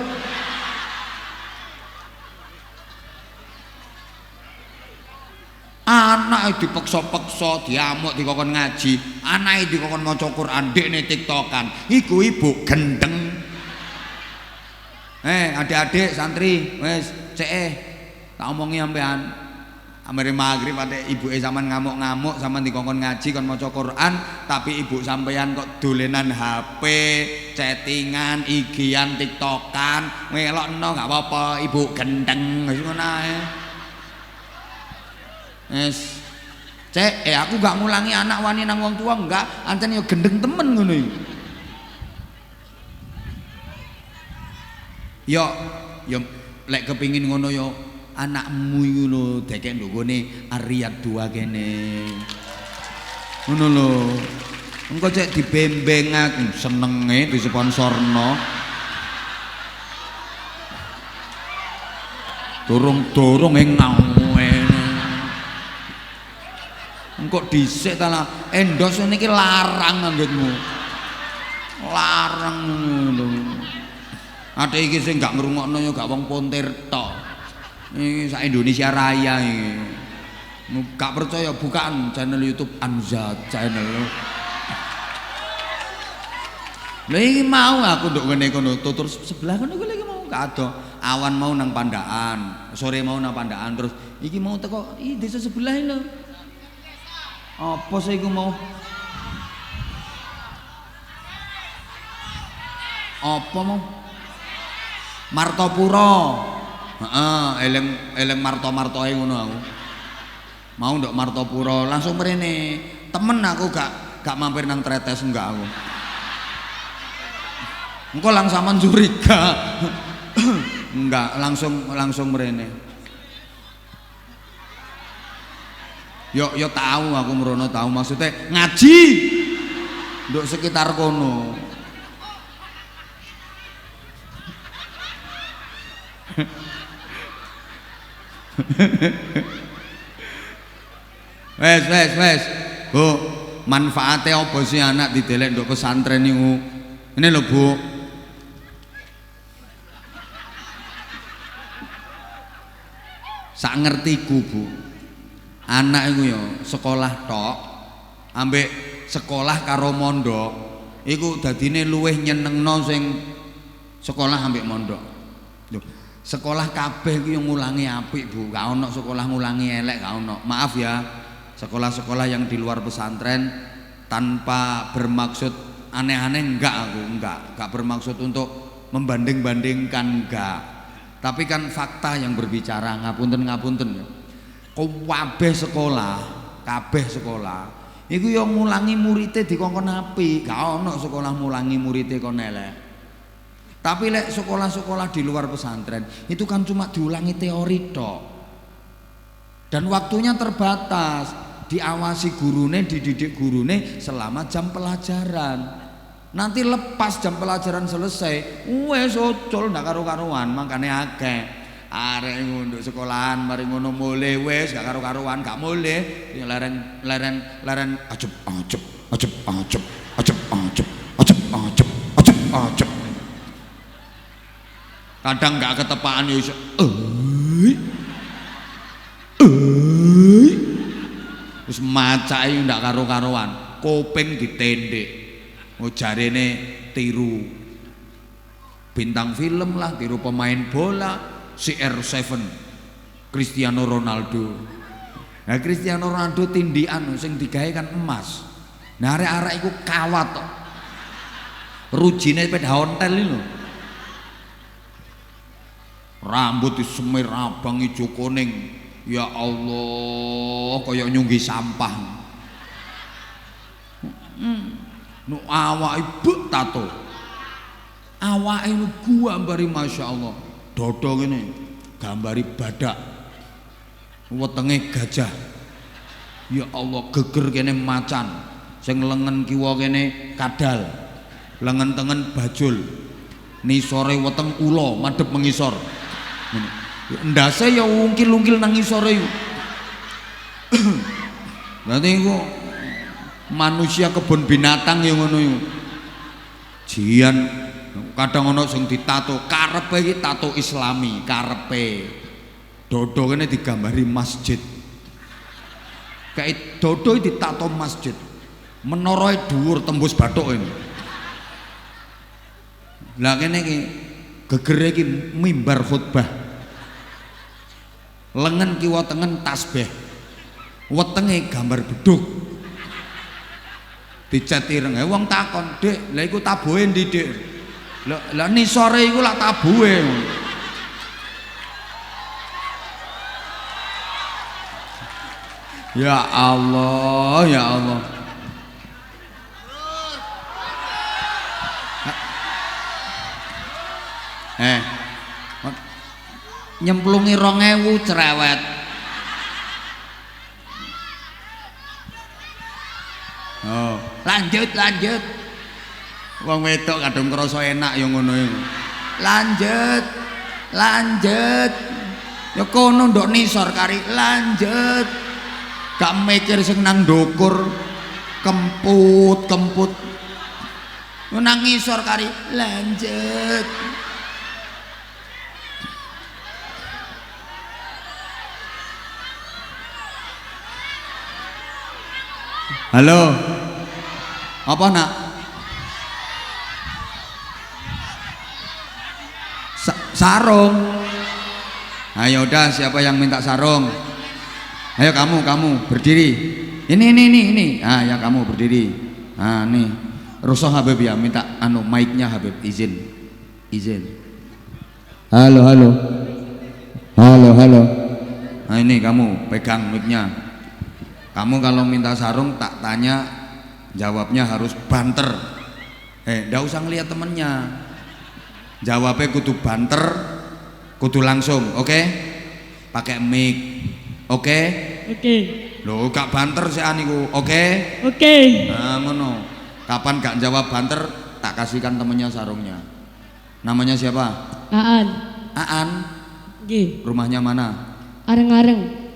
Anake dipeksa-peksa, diamuk dikokon ngaji, anake dikokon maca Quran, dekne tiktokan. Iku ibu gendeng. Adik-adik santri, wis cek tak omongi sampean. Amare maghrib ate ibuke sampean ngamuk-ngamuk, sampean dikokon ngaji kon maca Quran, tapi ibu sampean kok dolenan HP, chattingan, IG-an, tiktokan, ngelokno gak apa-apa, ibu gendeng wis ngono ae. Yes. Cek, aku gak ngulangi anak wani nang wong tua enggak, ancen yo gendeng temen ngono iki. Yo lek kepingin ngono yo anakmu iku lho dekek ndukune Riyad 2 kene. Ngono lho. Engko cek dibembeng aku senenge disponsorno. Dorong-dorong ngawene. Engko dhisik ta lah endorse niki larang anggitmu. Larang lho. Ate iki sing gak ngrungokno ya gak wong Pontir tok. Iki sak Indonesia Raya iki. Gak percaya bukaan channel YouTube Anza channel. Lah iki mau aku nduk ngene kono tutur sebelah kono iki mau gak ada. Awan mau nang Pandaan, sore mau nang Pandaan terus iki mau teko desa sebelah lho. Apa sih iku mau? Apa mau? Martopuro. Heeh, eleng marto-martoe ngono aku. Mau ndok Martopuro langsung mrene. Temen aku gak mampir nang Tretes enggak aku. Engko langsaman curiga. Enggak, langsung mrene. Yo tahu aku merono tahu maksudnya ngaji nduk sekitar kono. Wes. Bu, manfaatnya apa sih anak didelek nduk pesantren niku? Ini lho, Bu. Sak ngertiku, Bu. Anak iku ya sekolah tok ambek sekolah karo mondok iku dadine luwih nyenengno sing sekolah ambek mondok. Lho, sekolah kabeh iku yo ngulangi apik, Bu. Gak ono sekolah ngulangi elek, gak ono. Maaf ya, sekolah-sekolah yang di luar pesantren tanpa bermaksud aneh-aneh enggak, aku enggak bermaksud untuk membanding-bandingkan, enggak. Tapi kan fakta yang berbicara, ngapunten ya. Kabeh sekolah iku yo ngulangi muridé dikongkon apik, gak ono sekolah mulangi muridé kon elek. Tapi lek sekolah-sekolah di luar pesantren itu kan cuma diulangi teori tok. Dan waktunya terbatas, diawasi gurune, dididik gurune selama jam pelajaran. Nanti lepas jam pelajaran selesai, wes ocol ndak karo-karuan, makane akeh arek ngunduk sekolahan mari ngono mulih wis gak karo-karuan, gak mulih leren ajep. Kadang gak ketepaan yo iso wis macake ndak karo-karuan, kuping ditendek. Oh jarene tiru bintang film lah, tiru pemain bola, CR7 Cristiano Ronaldo. Nah Cristiano Ronaldo tindikan sing digawe kan emas. Nah arek-arek iku kawat tok. Rujine sepeda ontel iki lho. Rambut disemir abang ijo kuning. Ya Allah, kaya nyunggi sampah. Nu awake buk tato. Awake gambari Masya Allah. Dodo ngene gambari badak. Wetenge gajah. Ya Allah, geger kene macan. Sing lengen kiwa kene kadal. Lengen tengen bajul. Nisore weteng ula madhep mengisor. Ngene. Ndase ya ungkil-ungkil nang ngisore iku. Berarti iku manusia kebun binatang yang ngono iku. Jian kadang ono sing ditato, karepe iki tato Islami, karepe. Dodo kene digambari masjid. Kayak dodo ditato masjid. Menoroe dhuwur tembus bathuk ini. Lah kene iki gegere iki mimbar khutbah. Lengen kiwa tengen tasbih. Wetenge gambar beduk. Dicat ireng, wong takon, "Dik, lha iku tabuhe ndi, Dik?" Lah nisore iku lak tabuhe. Ya Allah, ya Allah. Nyemplungi 2000 cerewet. Oh, lanjut. Wong wedok kadung krasa enak ya ngono iku. Lanjut. Ya kono ndok nisor kari lanjut. Gak mikir sing nang ndukur kemput. Nang ngisor kari lanjut. Halo. Apa nak? Sarung. Ayo udah, siapa yang minta sarung? Ayo kamu berdiri. Ini. Ah ya kamu berdiri. Ah nih. Rusuh Habib ya minta mic-nya Habib izin. Halo. Nah ini kamu pegang mic-nya. Kamu kalau minta sarung tak tanya, jawabnya harus banter. Ndak usah ngeliat temennya. Jawabnya kudu banter, kudu langsung, oke? Pakai mic, oke? Oke. Loh, gak banter sih aniku, oke? Oke. Nah, ngono. Kapan gak jawab banter, tak kasihkan temennya sarungnya. Namanya siapa? Aan. Nggih. Rumahnya mana? Areng-areng.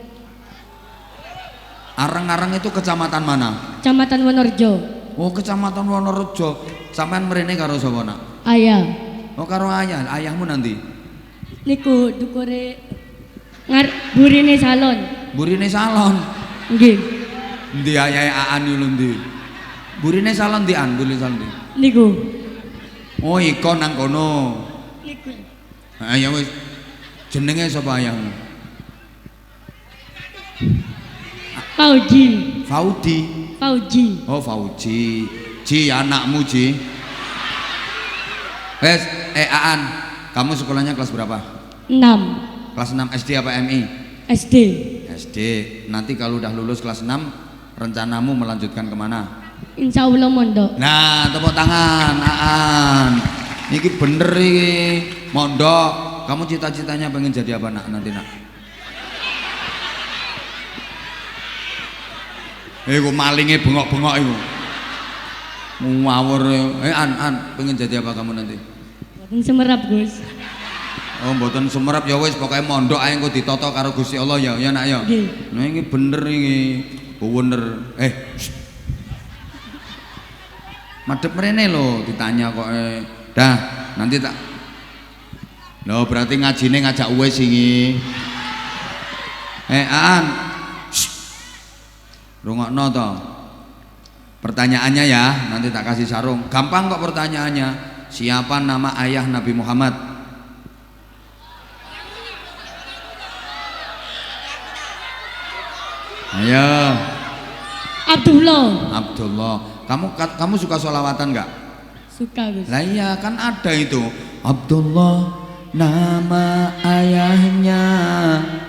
Areng-areng itu kecamatan mana? Kecamatan Wonorejo. Oh, kecamatan Wonorejo. Sampean mrene karo sapa nak? Ayah. Oh, karo ayah. Ayahmu nanti? Niku dukure burine salon. Burine salon. Nggih. Ndi ayahe Aan iki lho ndi? Burine salon ndi An? Burine salon ndi? Niku. Oh, iko nang kono. Niku. Ha ya wis. Jenenge sapa ayahmu? Fauji. Fauji. Fauji. Oh, Fauji. Ji anakmu Ji. Wes, Aan, kamu sekolahnya kelas berapa? 6. Kelas 6 SD apa MI? SD. SD. Nanti kalau udah lulus kelas 6, rencanamu melanjutkan kemana? Insya Allah mondok. Nah, tepuk tangan Aan. Ini bener ini mondok. Kamu cita-citanya pengen jadi apa nak nanti nak? Iku malingnya bengok-bengok iku. Ngawur. An, pengen jadi apa kamu nanti? Boten semerap, Gus. Oh, mboten semerap ya wis pokoke mondok ae engko ditata karo Gusti Allah ya, ya nak ya. Nggih. Nah ini bener ini. Bener. Madep mrene lho ditanya kok dah nanti tak. Loh berarti ngajine ngajak wis iki. Aan. Rungokno to. Pertanyaannya ya, nanti tak kasih sarung. Gampang kok pertanyaannya. Siapa nama ayah Nabi Muhammad? Ayo. Abdullah. Abdullah. Kamu suka sholawatan nggak? Suka, Gus. Lah iya kan ada itu. Abdullah nama ayahnya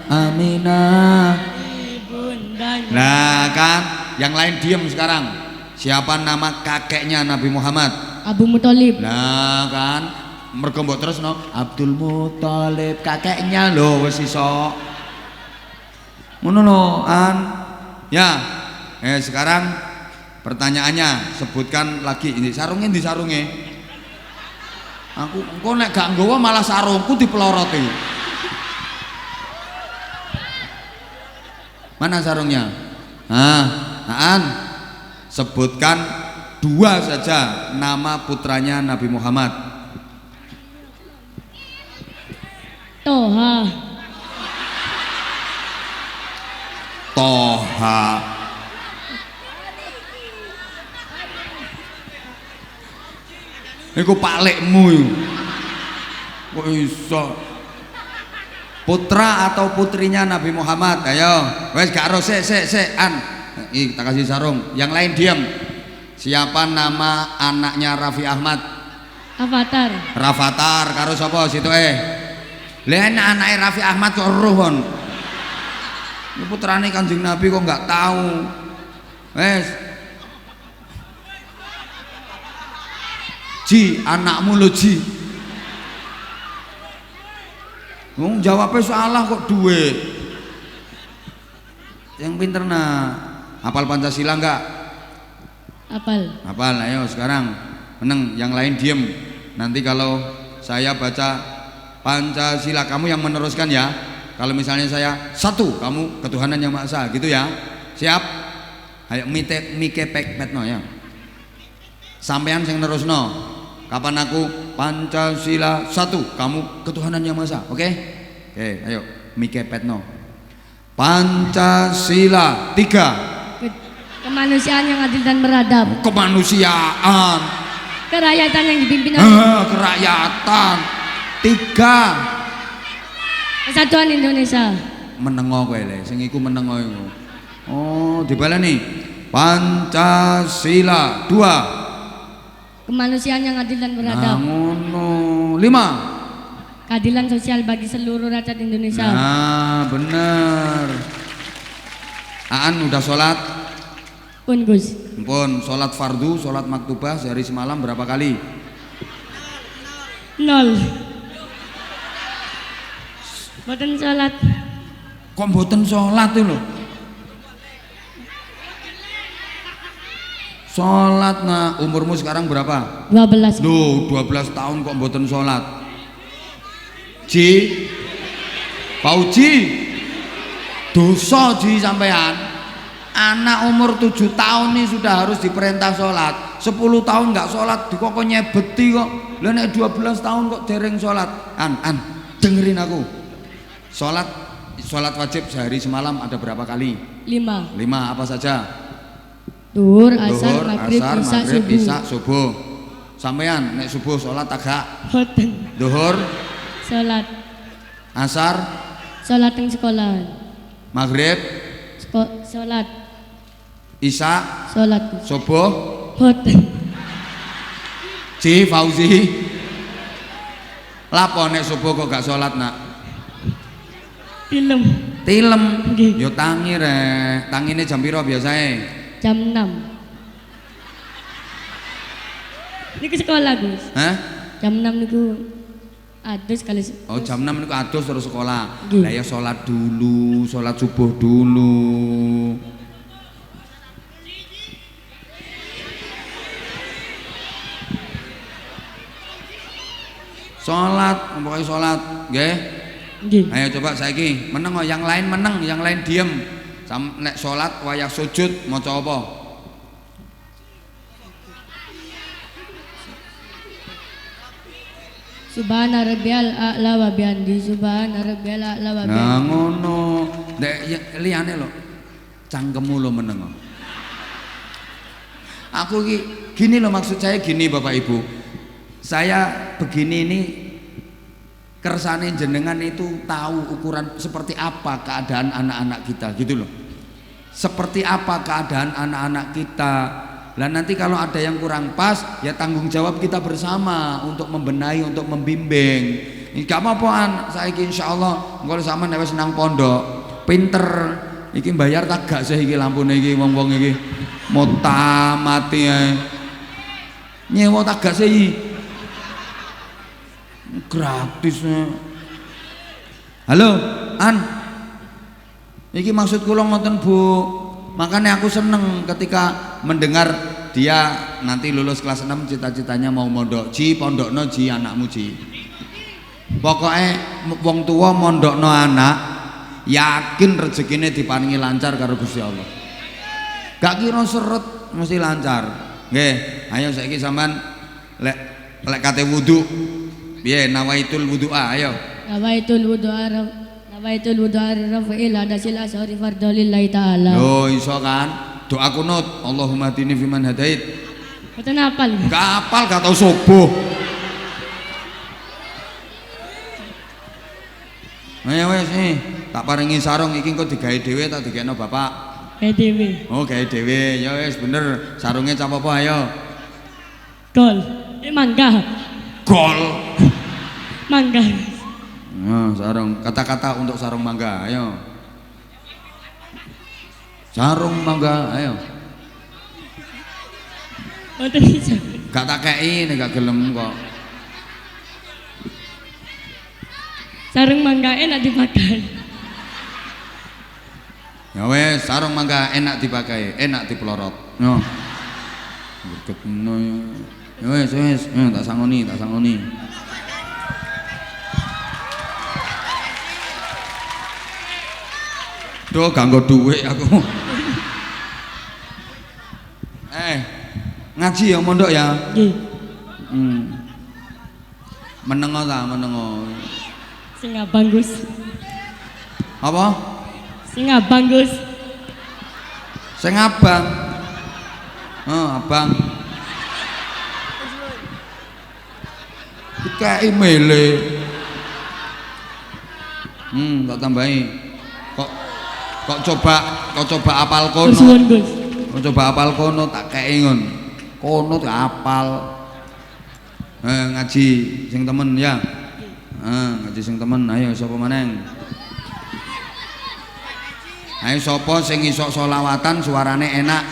Aminah. Ibundanya. Nah kan, yang lain diem sekarang. Siapa nama kakeknya Nabi Muhammad? Abu Muthalib. Nah kan, mergo mbok terus no. Abdul Muthalib kakeknya lho wis iso. Ngono lho, An. Ya. Sekarang pertanyaannya sebutkan lagi ini sarungnya di sarungnya. Aku engko nek gak nggawa malah sarungku dipeloroti. Mana sarungnya? An, sebutkan 2 saja nama putranya Nabi Muhammad. Toha. Toha. Iku palikmu iku. Kok iso? Putra atau putrinya Nabi Muhammad? Ayo, wes gak harus An. Tak kasih sarung. Yang lain diam. Siapa nama anaknya Raffi Ahmad? Avatar. Rafathar karo sapa situ Lah anake Raffi Ahmad kok eruh kon. Ini putrane Kanjeng Nabi kok nggak tahu. Wes. Ji, anakmu lo Ji. Ngomong jawabnya salah kok duwe. Yang pinter nah. Hafal Pancasila enggak? Hafal, ayo sekarang. Meneng, yang lain diem. Nanti kalau saya baca Pancasila kamu yang meneruskan ya. Kalau misalnya saya 1, kamu ketuhanan yang Maha Esa, gitu ya. Siap? Ayo mike petno ya. Sampean sing nerusno. Kapan aku Pancasila 1, kamu ketuhanan yang Maha Esa. Oke? Oke, ayo mike petno. Pancasila 3. Kemanusiaan yang adil dan beradab. Kemanusiaan. Kerakyatan yang dipimpin kerakyatan. 3. Kesatuan Indonesia. Menengo kowe le, sing iku menengo iku. Oh, dibaleni. Pancasila 2. Kemanusiaan yang adil dan beradab. Ngono. 5. Keadilan sosial bagi seluruh rakyat Indonesia. Nah, bener. Aan udah sholat? Pun Gus. Pun sholat fardu, sholat maktubah sehari semalam berapa kali? 0. Boten sholat. Kok boten sholat tuh loh? Sholat nah, umurmu sekarang berapa? 12. Loh, 12 tahun kok boten sholat. Ji, Pauji, dosa Ji sampean. Anak umur 7 tahun nih sudah harus diperintah sholat. 10 tahun nggak sholat, dikokok nyebeti kok. Lah nek 12 tahun kok dereng sholat. An, dengerin aku. Sholat wajib sehari semalam ada berapa kali? 5. 5 apa saja? Duhur, asar, maghrib, isya, subuh. Sampean nek subuh sholat agak? Boten. Duhur? Sholat. Asar? Sholat yang sekolah. Maghrib? Sholat. Isya? Sholat. Subuh? Boten. Ci Fauzi. Lapo nek subuh kok gak sholat nak? Film. Tilem. Nggih. Yo tangi rek. Tangine jam piro biasae? Jam 6. Niku sekolah, Gus. Hah? Jam 6 niku adus kali. Oh jam 6 niku adus terus sekolah. Nggih. Lah ya sholat dulu, sholat subuh dulu. Sholat, pokoknya sholat, nggih. Nggih. Ayo coba saiki meneng oh, yang lain meneng, yang lain diem. Nek sholat wayah sujud maca apa? Subhana rabbiyal a'la wa bihamdi subhana rabbiyal a'la wa Nah bihamdi. ngono. Nek liyane lho. Cangkemmu lho meneng. Aku gini loh maksud saya gini Bapak Ibu. Saya begini ini kersane jenengan itu tahu ukuran seperti apa keadaan anak-anak kita gitu loh. Seperti apa keadaan anak-anak kita. Lah nanti kalau ada yang kurang pas ya tanggung jawab kita bersama untuk membenahi, untuk membimbing. Gak apa-apaan saiki insyaallah engko sampean wis nang pondok pinter iki bayar tak gak sih iki lampune iki wong-wong iki mau mati ae. Nyewa tak gak sih gratis. Halo An, iki maksud kula ngoten Bu. Makanya aku seneng ketika mendengar dia nanti lulus kelas 6 cita-citanya mau mondok. Ji pondokno ji anakmu ji. Pokoknya wong tua mondokno anak yakin rezekine diparingi lancar karo Gusti Allah. Gak kira seret mesti lancar. Nggih, ayo saiki sampean lek kate wudu. Piye nawaitul wudu'a ayo. Nawaitul wudu'a Nawaitul wudu'a rafa'il hadasil ashari fardhu lillahi ta'ala. Loh iso kan? Doa kunut, Allahumma hdini fiman hadait. Mboten hafal. Gak hafal gak tau subuh. Ayo wes nih, tak paringi sarung iki engko digawe dhewe tak digekno bapak. PDW. Oh gawe dhewe, ya wes bener. Sarungnya cap apa ayo? Gol. Mangga. Gol. Mangga. Nah, sarung kata-kata untuk sarung mangga, ayo. Sarung mangga, ayo. Mboten bisa. Gak tak kei nek gak gelem kok. Sarung mangga enak dipakai. Ya wes, sarung mangga enak dipakai, enak dipelorot. No. Deket no. Ya wes, tak sangoni, tak sangoni. Duh, ganggu duit aku. Ngaji ya mondok ya. Nggih. Menengo ta, menengo. Sing abang Gus. Apa? Sing abang Gus. Sing abang. Abang. Dikai mele. Tak tambahi. Kok coba apal kono. Suwun Gus. Kok coba apal kono tak kei ngon. Kono tak apal. Ngaji sing temen ya. Ngaji sing temen. Ayo sapa maneng? Ayo sapa sing iso selawatan suarane enak?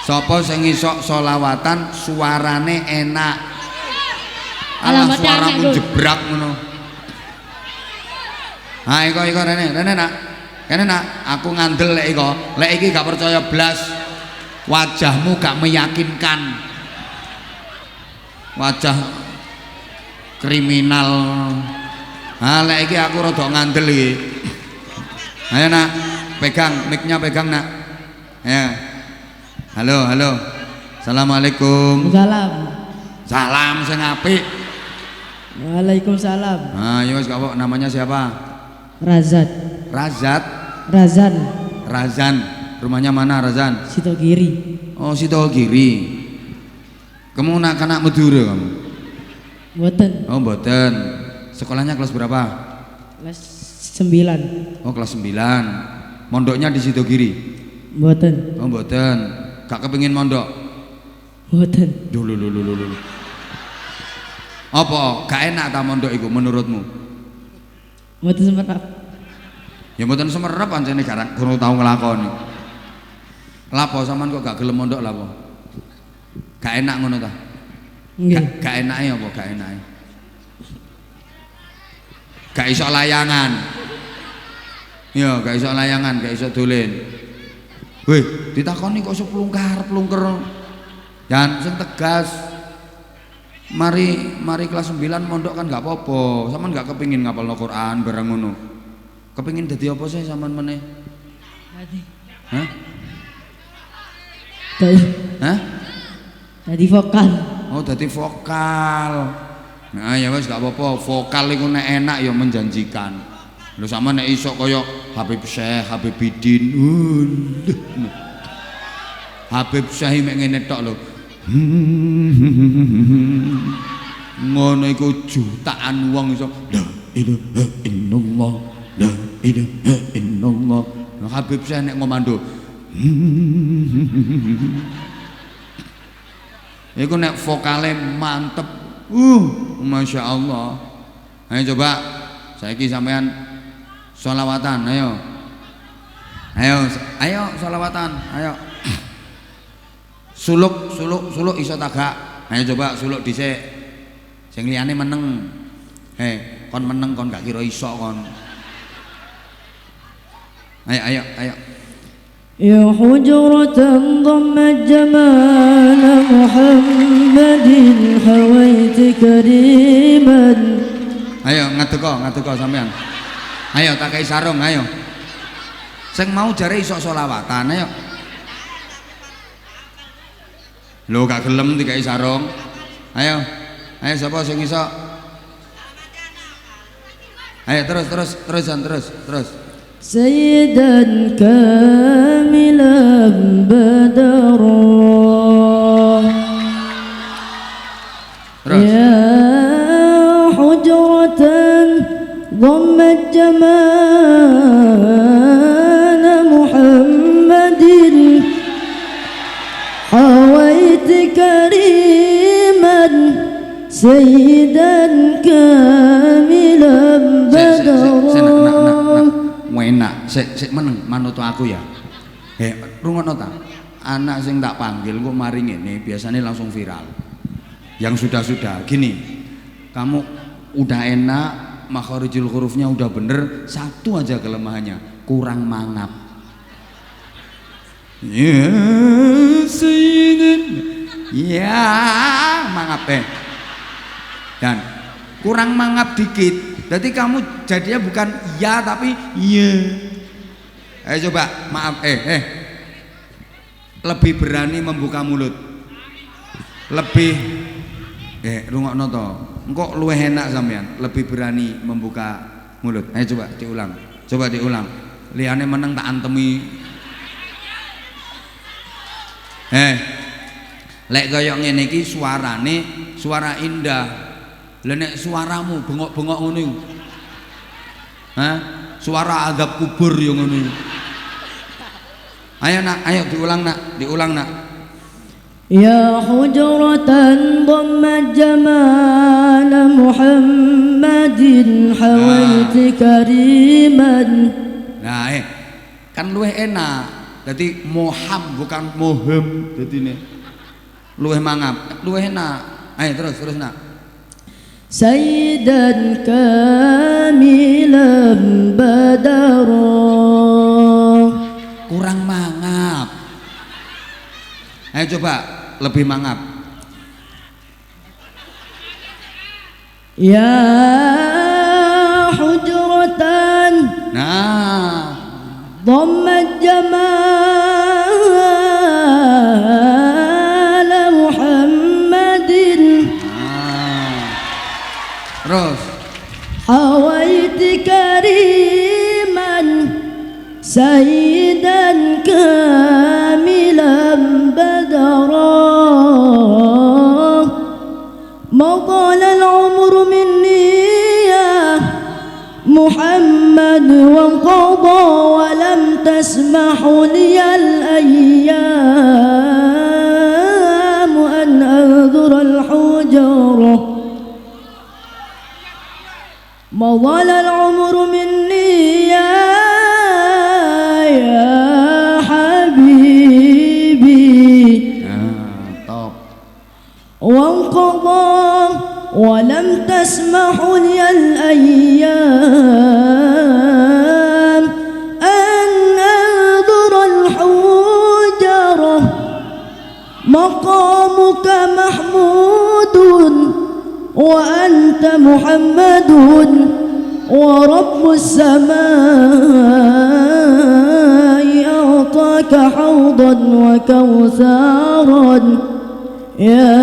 Sapa sing iso selawatan suarane enak? Alah suaramu jebrak ngono. Ha iko rene nak. Kene nak, aku ngandel lek iko. Lek iki gak percaya blas. Wajahmu gak meyakinkan. Wajah kriminal. Ha lek iki aku rada ngandel iki. Ayo nak, pegang mic-nya pegang nak. Ya. Halo. Assalamualaikum. Salam. Salam sing apik. Waalaikumsalam. Ya wis kok namanya siapa? Razat. Razan. Razan. Rumahnya mana Razan? Sitogiri. Oh Sitogiri. Kamu anak Madura kamu? Mboten. Oh mboten. Sekolahnya kelas berapa? Kelas 9. Oh kelas 9. Mondoknya di Sitogiri. Mboten. Oh mboten. Gak kepengin mondok. Mboten. Dulu. Apa gak enak ta mondok iku menurutmu? Mboten semerap. Ya mboten semerep pancene gak kurang tau nglakoni. Lapo sampean kok gak gelem mondok lapo? Gak enak ngono ta? Nggih. Gak enake apa gak enake? Gak iso layangan. Ya, gak iso layangan, gak iso dolen. Weh, ditakoni kok iso plungker. Jan sing tegas. Mari kelas 9 mondok kan gak apa-apa. Sampean gak kepingin ngapalno Quran bareng ngono. Kepingin dadi apa sih sampean meneh? Tadi. Hah? Hah? Tadi vokal. Oh, dadi vokal. Nah, ya wis gak apa-apa. Vokal iku nek enak ya menjanjikan. Lho sama nek iso kaya Habib Syekh, Habib Bidin. Habib Syekh mek ngene tok lho. Ngono iku jutaan wong iso la ilaha illallah, la ilaha illallah. Nah, Habib Syekh nek ngomando iku nek vokale mantep. Masya Allah. Ayo coba saiki sampean sholawatan, ayo sholawatan, ayo suluk iso tagak. Ayo coba suluk dhisik sing liyane meneng. Kon meneng kon gak kira iso kon. Ayo يا حجرة ضمت جمال محمد حويت كريما. Ayo ngadeka sampean. Ayo tak kei sarung, ayo. Sing mau jare iso sholawatan, ayo. Lho gak gelem dikai sarung. Ayo sapa sing iso? Ayo terus. سيدا كاملا بدرا يا حجرة ضمت جمال محمد حويت كريما سيدا كاملا بدرا. Enak, sik meneng manut aku ya. Rungokno ta. Anak sing tak panggil kok mari ngene biasanya langsung viral. Yang sudah gini. Kamu udah enak, makharijul hurufnya udah bener, satu aja kelemahannya, kurang mangap. Ya Sayyidin. Ya, mangap Dan kurang mangap dikit. Jadi kamu jadinya bukan ya tapi iya. Ayo coba, maaf lebih berani membuka mulut. Lebih rungokno to. Engko luwih enak sampean, lebih berani membuka mulut. Ayo coba diulang. Liyane meneng tak antemi. Lek kaya ngene iki suarane suara indah. Lah nek suaramu bengok-bengok ngono iku. Suara azab kubur yo ngono iku. Ayo diulang nak. Ya hujratan dhammat jamal Muhammadin hawaiti kariman. Nah, kan luwih enak. Dadi moham bukan moham dadine. Luwih mangap, luwih enak. Ayo terus nak. سيدا كاملا بدرا. Kurang mangap. Ayo coba lebih mangap. Ya hujratan dhammat jamal Muhammadin terus hawaiti kariman sayyidan kamilan badara مضى العمر مني يا محمد وانقضى ولم تسمح لي مضى العمر مني يا حبيبي Top. وانقضى ولم تسمح لي الأيام أن أنظر الحجرة مقامك محمود وأنت محمد ورب السماء أعطاك حوضا وكوثرا يا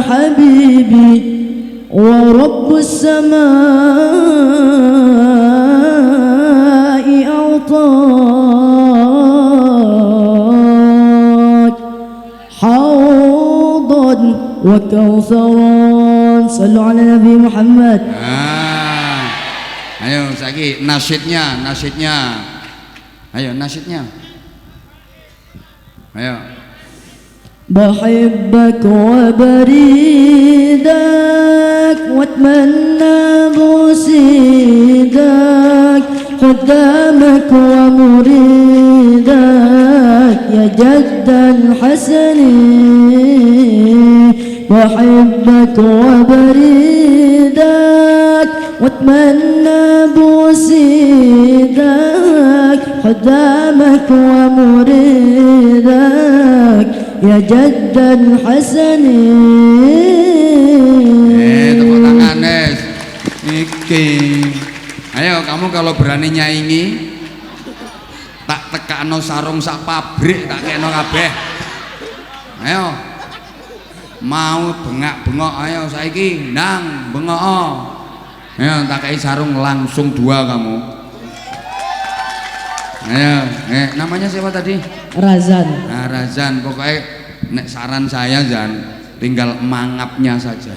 حبيبي ورب السماء أعطاك حوضا وكوثرا صلوا على نبي محمد. Ayo saiki nasyidnya. Ayo nasyidnya. Ayo. بحبك وبريدك واتمنى بوسيدك خدامك ومريدك يا جد الحسن بحبك وبريدك واتمنى بوسيدك خدامك ومريدك يا جد الحسن. Tepuk tangan Nes. Iki. Ayo kamu kalau berani nyaingi tak tekakno sarung sak pabrik tak kekno kabeh. Ayo. Mau bengak-bengok ayo saiki ndang bengok. Ayo tak kei sarung langsung 2 kamu. Ayo, namanya siapa tadi? Razan. Nah, Razan, pokoknya nek saran saya Zan, tinggal mangapnya saja.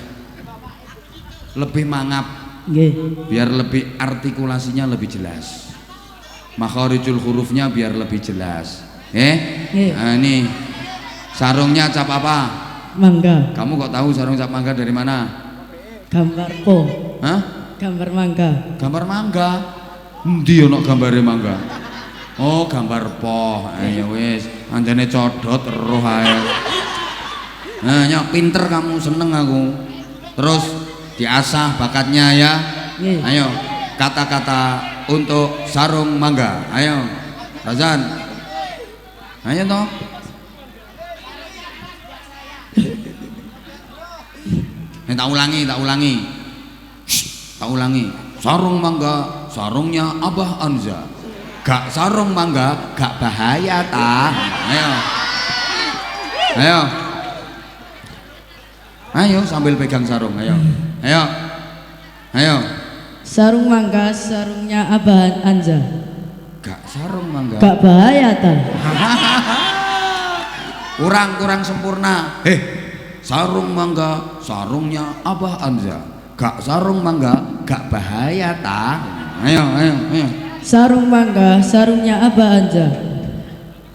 Lebih mangap, biar lebih artikulasinya lebih jelas. Makharijul hurufnya biar lebih jelas. Nah, ini sarungnya cap apa? Mangga. Kamu kok tahu sarung cap mangga dari mana? Gambar po. Hah? Gambar mangga. Gambar mangga. Endi ono gambare mangga? Oh, gambar poh. Ya wis, anjane codot roh ae. Nah, nyok pinter kamu, seneng aku. Terus diasah bakatnya ya. Ayo, kata-kata untuk sarung mangga. Ayo, Razan. Ayo toh. Tak ulangi. Tak ulangi. Sarung mangga, sarungnya Abah Anza. Gak sarung mangga, gak bahaya ta. Ayo sambil pegang sarung. Ayo. Sarung mangga, sarungnya Abah Anza. Gak sarung mangga. Gak bahaya ta. Kurang sempurna. Sarung mangga, sarungnya Abah Anza. Gak sarung mangga, gak bahaya ta. Ayo. Sarung mangga, sarungnya Abah Anza.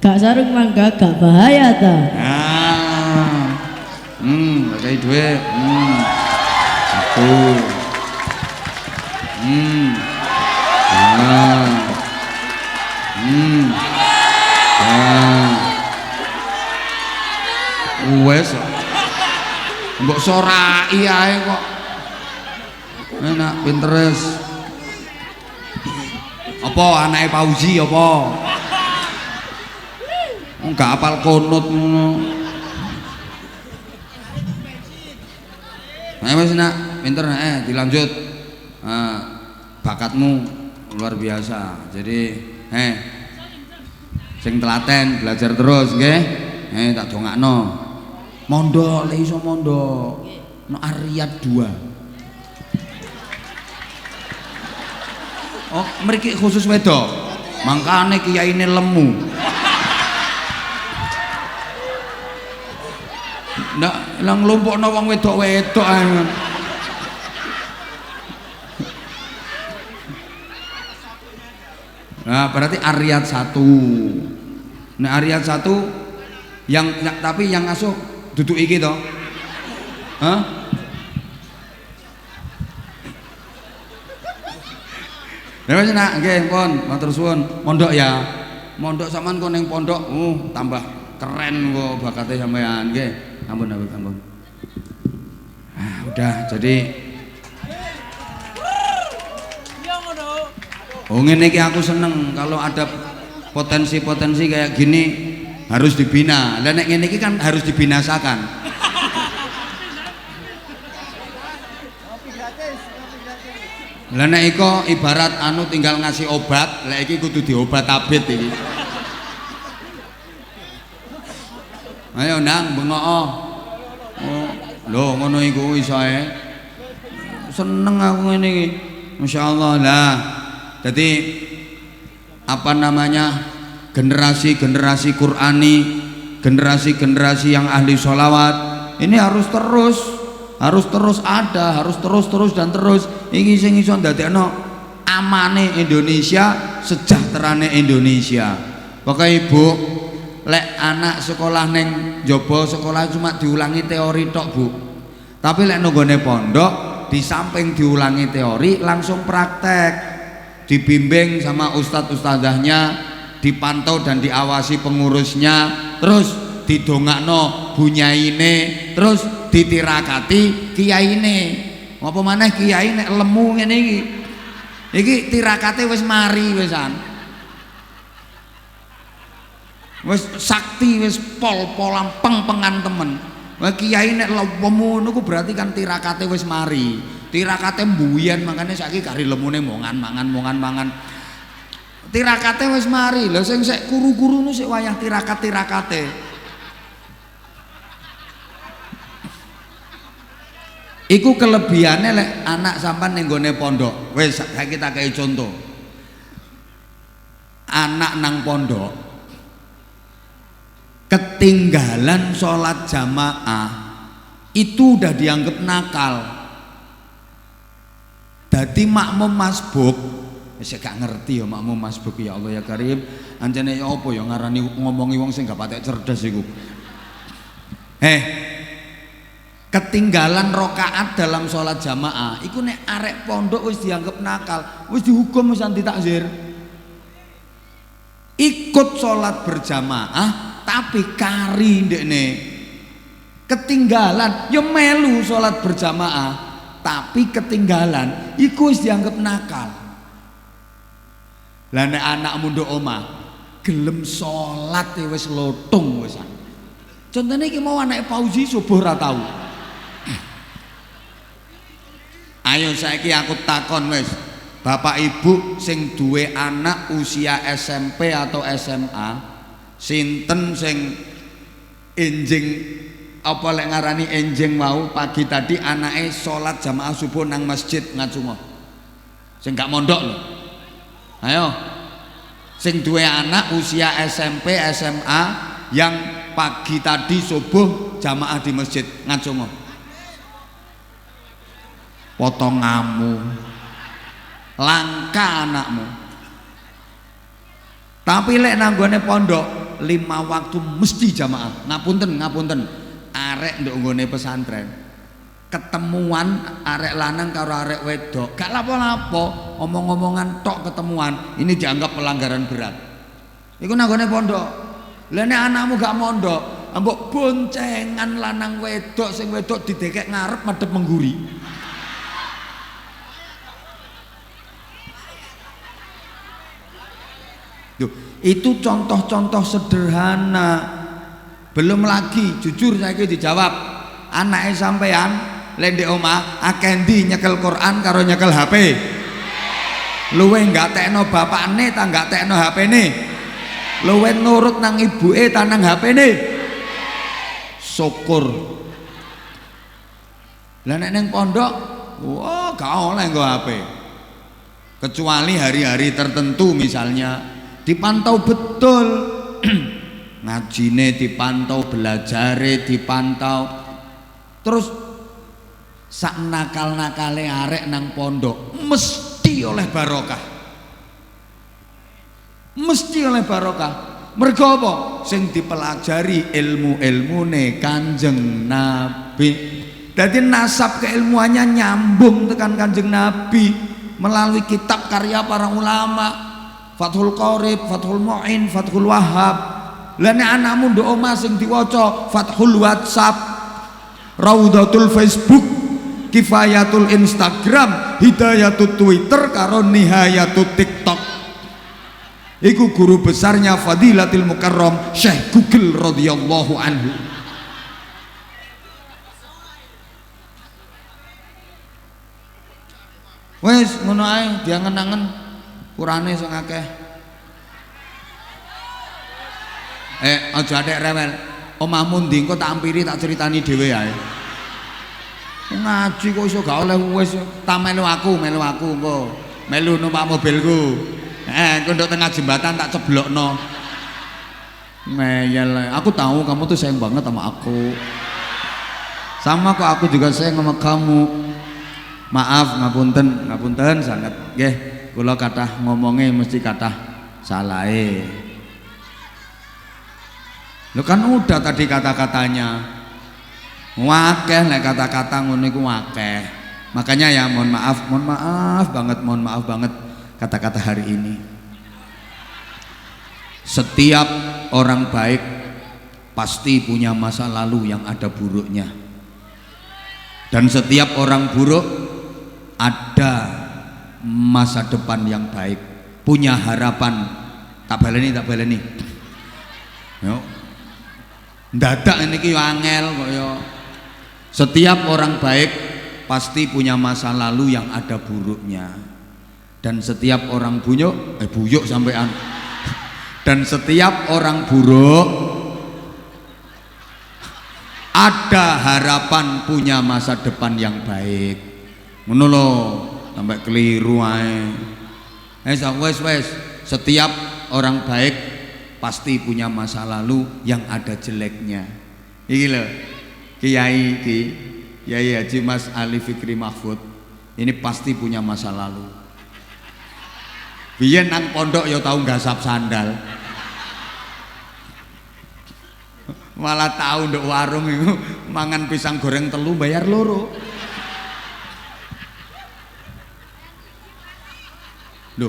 Gak sarung mangga, gak bahaya ta. Pakai duit. Aku. Wes. Mbok sorai ae kok. Enak pinteres. Apa anake Pauzi apa? Enggak apal konut ngono. Nah, wis nak, pinter dilanjut. Bakatmu luar biasa. Jadi, sing telaten belajar terus nggih. Tak dongakno. Mondok lek iso mondok. No Ariyat 2. Oh, mriki khusus wedok. Mangkane kiyaine lemu. Ndak lang nglumpukno wong wedok-wedok ae. Nah, berarti Ariyat 1. Nah, Ariyat 1 yang tapi yang ngasuh duduk iki to. Hah? Lha wis nak nggih pun matur suwun. Mondok ya. Mondok sampean kok ning pondok tambah keren kok bakate sampean nggih. Ampun ampun. Udah jadi ngene iki aku seneng kalau ada potensi-potensi kayak gini harus dibina. Lah nek ngene iki kan harus dibinasakan. Lah nek iko ibarat anu tinggal ngasih obat, lek iki kudu diobat abit iki. Ayo nang bengok. Oh, lho ngono iku iso ae. Seneng aku ngene iki. Masyaallah lah. Jadi apa namanya? Generasi-generasi Qur'ani, generasi-generasi yang ahli sholawat ini harus terus ada, harus terus dan terus. Iki sing iso ndadekno amane Indonesia, sejahterane Indonesia. Pokoke Ibu, lek anak sekolah neng njaba sekolah cuma diulangi teori tok, Bu. Tapi lek nonggone pondok, di samping diulangi teori langsung praktek. Dibimbing sama ustadz ustadzahnya, dipantau dan diawasi pengurusnya, terus didongakno bunyaine, terus ditirakati kiyaine. Apa maneh kiai nek lemu ngene iki. Iki tirakate wis mari wisan. Wis sakti wis pol-polan peng-pengan temen. Wah kiai nek lemu niku berarti kan tirakate wis mari. Tirakate mbuyen makane saiki kari lemune mangan. Tirakate wis mari. Lha sing sik kuru-kuru nu sik wayah tirakate. Iku kelebihannya lek anak sampean ning gone pondok. Wis saiki tak kei contoh. Anak nang pondok ketinggalan sholat jamaah itu udah dianggap nakal. Dadi makmum masbuk, wis gak ngerti ya makmum masbuk ya Allah ya Karim. Anjane ya apa ya ngarani ngomongi wong sing gak patek cerdas iku. Ketinggalan rokaat dalam sholat jamaah iku nek arek pondok wis dianggap nakal, wis dihukum wis anti takzir. Ikut sholat berjamaah tapi kari ndekne ketinggalan ya melu sholat berjamaah tapi ketinggalan iku wis dianggap nakal. Lah nek anakmu nduk omah gelem sholat wis lotung wisan. Contone iki mau anake Fauzi subuh ra tau. Ayo saiki aku takon wis, Bapak Ibu sing duwe anak usia SMP atau SMA, sinten sing enjing apa lek ngarani enjing mau pagi tadi anake salat jamaah subuh nang masjid ngacungo. Sing gak mondok lho. Ayo. Sing duwe anak usia SMP, SMA yang pagi tadi subuh jamaah di masjid ngacungo. Potonganmu langka anakmu. Tapi lek nanggone pondok 5 waktu mesti jamaah. Ngapunten arek nduk nggone pesantren ketemuan arek lanang karo arek wedok gak lapo-lapo, omong-omongan tok ketemuan, ini dianggap pelanggaran berat. Iku nanggone pondok. Lah nek anakmu gak mondok, ambok boncengan lanang wedok, sing wedok didekek ngarep madhep mengguri. Itu contoh-contoh sederhana. Belum lagi jujur saiki dijawab anake sampean lek ndek omah akeh ndi nyekel Quran karo nyekel HP. Luwe enggak tekno bapakne ta enggak tekno HP-ne. Luwe nurut nang ibuke ta nang HP-ne. Syukur. Lah nek ning pondok wah gak oleh nggo HP. Kecuali hari-hari tertentu misalnya dipantau betul ngajine, dipantau belajare, dipantau. Terus sak nakal-nakale arek nang pondok mesti oleh barokah, mesti oleh barokah. Mergo apa? Sing dipelajari ilmu-ilmune Kanjeng Nabi. Dadi nasab keilmuannya nyambung tekan Kanjeng Nabi. melalui kitab karya para ulama, Fathul Qorib, Fathul Mu'in, Fathul Wahhab. Lah nek anakmu nduk omah sing diwaca Fathul WhatsApp, Raudhatul Facebook, Kifayatul Instagram, Hidayatul Twitter karo Nihayatul TikTok. Iku guru besarnya Fadilatul Mukarram Syekh Google radhiyallahu anhu. Wes ngono ae, diangen-angen Qurane sing akeh. Aja atek rewel. Omahmu ndi engko tak ampiri tak critani dhewe ae. Ngaji kok iso gak oleh wis tak melu aku engko. Melu numpak mobilku. Engko nduk tengah jembatan tak ceblokno. Meyel. Aku tahu kamu tuh sayang banget sama aku. Sama kok aku juga sayang sama kamu. Maaf ngapunten sangat nggih kula kathah ngomonge mesti kathah salahe. Lho kan udah tadi kata-katanya. Wakeh nek kata-kata ngono iku wakeh. Makanya ya mohon maaf banget kata-kata hari ini. Setiap orang baik pasti punya masa lalu yang ada buruknya. Dan setiap orang buruk ada masa depan yang baik, punya harapan. Tak baleni yo ndadak niki angel kok yo. Setiap orang baik pasti punya masa lalu yang ada buruknya, dan setiap orang buyuk sampean dan setiap orang buruk ada harapan punya masa depan yang baik. Ngono lho, sampai keliru ae. Wes, setiap orang baik pasti punya masa lalu yang ada jeleknya. Iki lho, Kiai Haji Mas Ali Fikri Mahfud ini pasti punya masa lalu. Biyen nang pondok ya tau ngasap sandal. Malah tau nduk warung iku mangan pisang goreng telu bayar loro. Loh,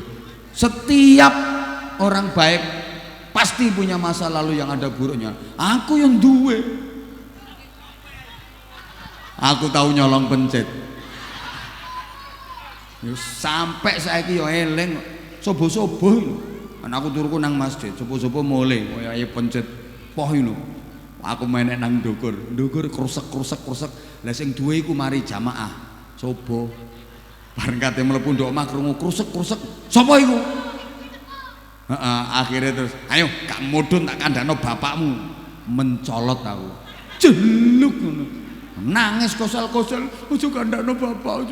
setiap orang baik pasti punya masa lalu yang ada buruknya. Aku yang duwe. Aku tahu nyolong pencet. Yo sampai saiki yo eling sobo-sobo. Anakku turuku nang masjid, sobo-sobo mulai koyo pencet poh lho. Aku menek nang ndukur krusek. Lah sing duwe iku mari jamaah. Sobo. Bareng kate mlebu ndok omah krungu krusek. Sapa iku? Akhirnya terus, ayo Kak Mudun tak kandhano bapakmu. Mencolot aku. Jeluk ngono. Nangis kosel-kosel, ojo kandhano bapak.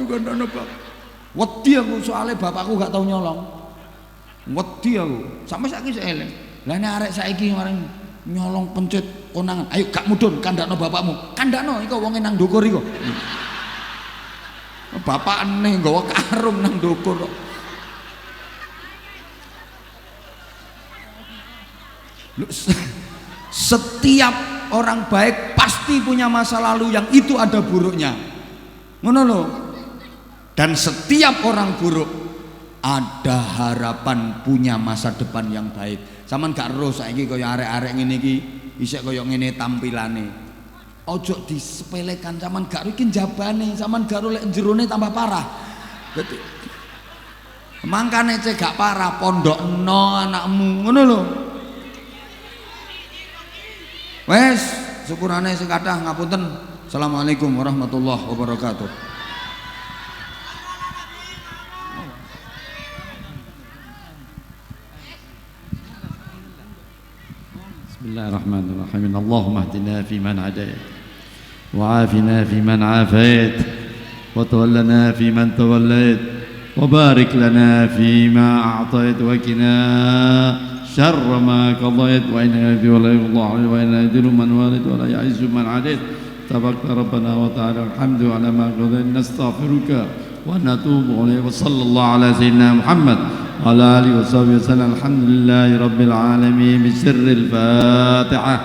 Wedi aku soalnya bapakku gak tau nyolong. Wedi aku. Sampai saiki sik eling. Lah nek arek saiki marang nyolong pencet konangan. Ayo Kak Mudun kandhano bapakmu. Kandhano iku wonge nang ndukur iku. Bapak aneh nggawa karung nang ndukur kok. Setiap orang baik pasti punya masa lalu yang itu ada buruknya. Ngono lho. Dan setiap orang buruk ada harapan punya masa depan yang baik. Saman gak ero saiki kaya arek-arek ngene iki isih kaya ngene tampilane. Ojo disepelekan, zaman gak iki jabane, zaman gak lek jerone tambah parah. Dadi mangkane cek gak parah pondokno anakmu ngono lho. Wes, syukurane sing kathah ngapunten. Assalamualaikum warahmatullahi wabarakatuh. Bismillahirrahmanirrahim. Allahumma hdina fi man hadayt wa afina fi man afayt wa tawallana fi man tawallayt wa barik lana fi ma a'tayt wa qina syarra ma qadayt wa inna bi walillahi wa inna yadhillu man walid wa la ya'izzu man adayt tabakta rabbana wa ta'ala alhamdu ala ma qadayt nastaghfiruka wa natubu ilayk wa sallallahu ala sayyidina Muhammad وعلى آله وصحبه وسلم الحمد لله رب العالمين بسر الفاتحة